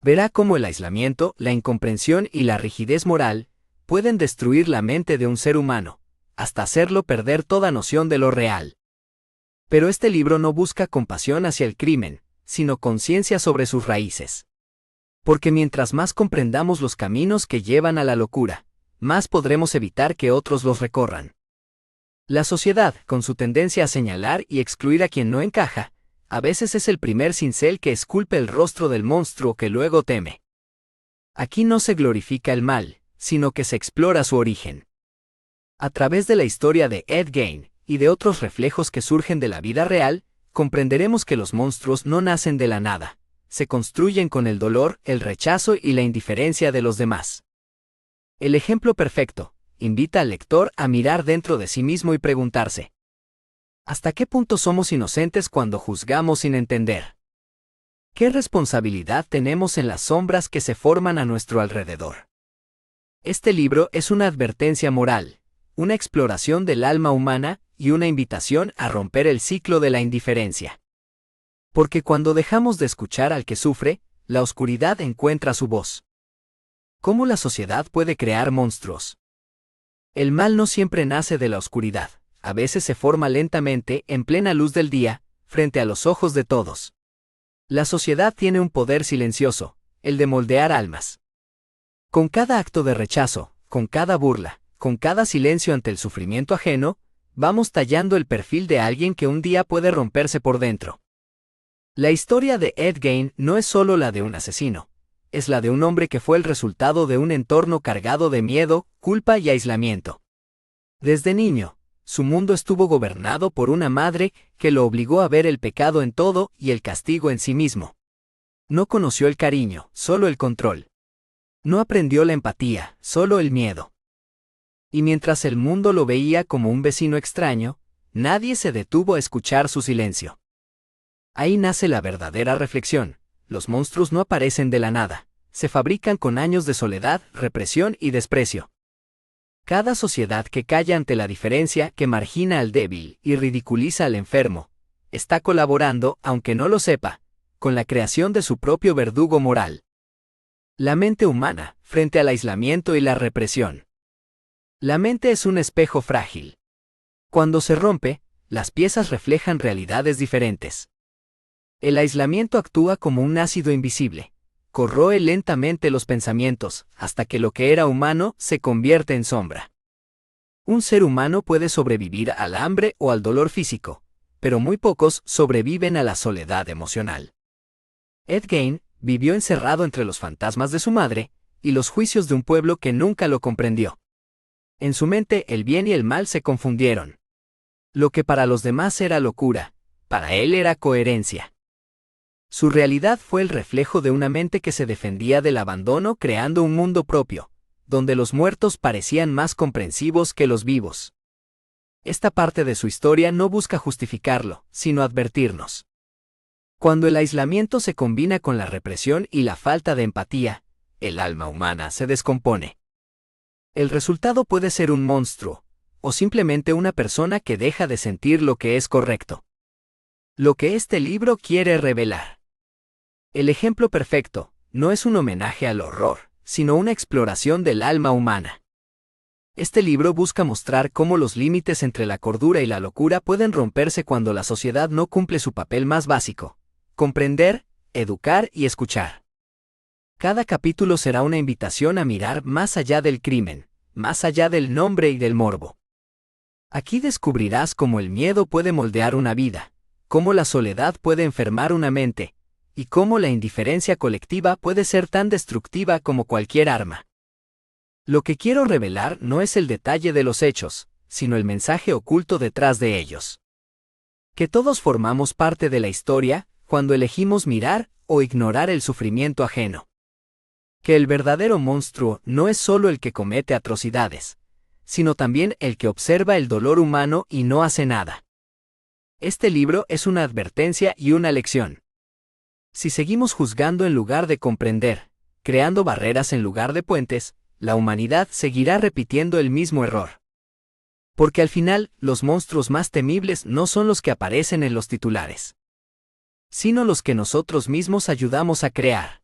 Verá cómo el aislamiento, la incomprensión y la rigidez moral pueden destruir la mente de un ser humano, hasta hacerlo perder toda noción de lo real. Pero este libro no busca compasión hacia el crimen, sino conciencia sobre sus raíces. Porque mientras más comprendamos los caminos que llevan a la locura, más podremos evitar que otros los recorran. La sociedad, con su tendencia a señalar y excluir a quien no encaja, a veces es el primer cincel que esculpe el rostro del monstruo que luego teme. Aquí no se glorifica el mal, sino que se explora su origen. A través de la historia de Ed Gein y de otros reflejos que surgen de la vida real, comprenderemos que los monstruos no nacen de la nada, se construyen con el dolor, el rechazo y la indiferencia de los demás. El ejemplo perfecto invita al lector a mirar dentro de sí mismo y preguntarse: ¿hasta qué punto somos inocentes cuando juzgamos sin entender? ¿Qué responsabilidad tenemos en las sombras que se forman a nuestro alrededor? Este libro es una advertencia moral, una exploración del alma humana y una invitación a romper el ciclo de la indiferencia. Porque cuando dejamos de escuchar al que sufre, la oscuridad encuentra su voz. ¿Cómo la sociedad puede crear monstruos? El mal no siempre nace de la oscuridad. A veces se forma lentamente, en plena luz del día, frente a los ojos de todos. La sociedad tiene un poder silencioso, el de moldear almas. Con cada acto de rechazo, con cada burla, con cada silencio ante el sufrimiento ajeno, vamos tallando el perfil de alguien que un día puede romperse por dentro. La historia de Ed Gein no es solo la de un asesino, es la de un hombre que fue el resultado de un entorno cargado de miedo, culpa y aislamiento. Desde niño, su mundo estuvo gobernado por una madre que lo obligó a ver el pecado en todo y el castigo en sí mismo. No conoció el cariño, solo el control. No aprendió la empatía, solo el miedo. Y mientras el mundo lo veía como un vecino extraño, nadie se detuvo a escuchar su silencio. Ahí nace la verdadera reflexión. Los monstruos no aparecen de la nada, se fabrican con años de soledad, represión y desprecio. Cada sociedad que calla ante la diferencia, que margina al débil y ridiculiza al enfermo, está colaborando, aunque no lo sepa, con la creación de su propio verdugo moral. La mente humana, frente al aislamiento y la represión. La mente es un espejo frágil. Cuando se rompe, las piezas reflejan realidades diferentes. El aislamiento actúa como un ácido invisible, corroe lentamente los pensamientos, hasta que lo que era humano se convierte en sombra. Un ser humano puede sobrevivir al hambre o al dolor físico, pero muy pocos sobreviven a la soledad emocional. Ed Gein vivió encerrado entre los fantasmas de su madre y los juicios de un pueblo que nunca lo comprendió. En su mente el bien y el mal se confundieron. Lo que para los demás era locura, para él era coherencia. Su realidad fue el reflejo de una mente que se defendía del abandono creando un mundo propio, donde los muertos parecían más comprensivos que los vivos. Esta parte de su historia no busca justificarlo, sino advertirnos. Cuando el aislamiento se combina con la represión y la falta de empatía, el alma humana se descompone. El resultado puede ser un monstruo, o simplemente una persona que deja de sentir lo que es correcto. Lo que este libro quiere revelar. El ejemplo perfecto no es un homenaje al horror, sino una exploración del alma humana. Este libro busca mostrar cómo los límites entre la cordura y la locura pueden romperse cuando la sociedad no cumple su papel más básico: comprender, educar y escuchar. Cada capítulo será una invitación a mirar más allá del crimen, más allá del nombre y del morbo. Aquí descubrirás cómo el miedo puede moldear una vida, cómo la soledad puede enfermar una mente, y cómo la indiferencia colectiva puede ser tan destructiva como cualquier arma. Lo que quiero revelar no es el detalle de los hechos, sino el mensaje oculto detrás de ellos. Que todos formamos parte de la historia cuando elegimos mirar o ignorar el sufrimiento ajeno. Que el verdadero monstruo no es solo el que comete atrocidades, sino también el que observa el dolor humano y no hace nada. Este libro es una advertencia y una lección. Si seguimos juzgando en lugar de comprender, creando barreras en lugar de puentes, la humanidad seguirá repitiendo el mismo error. Porque al final, los monstruos más temibles no son los que aparecen en los titulares, sino los que nosotros mismos ayudamos a crear.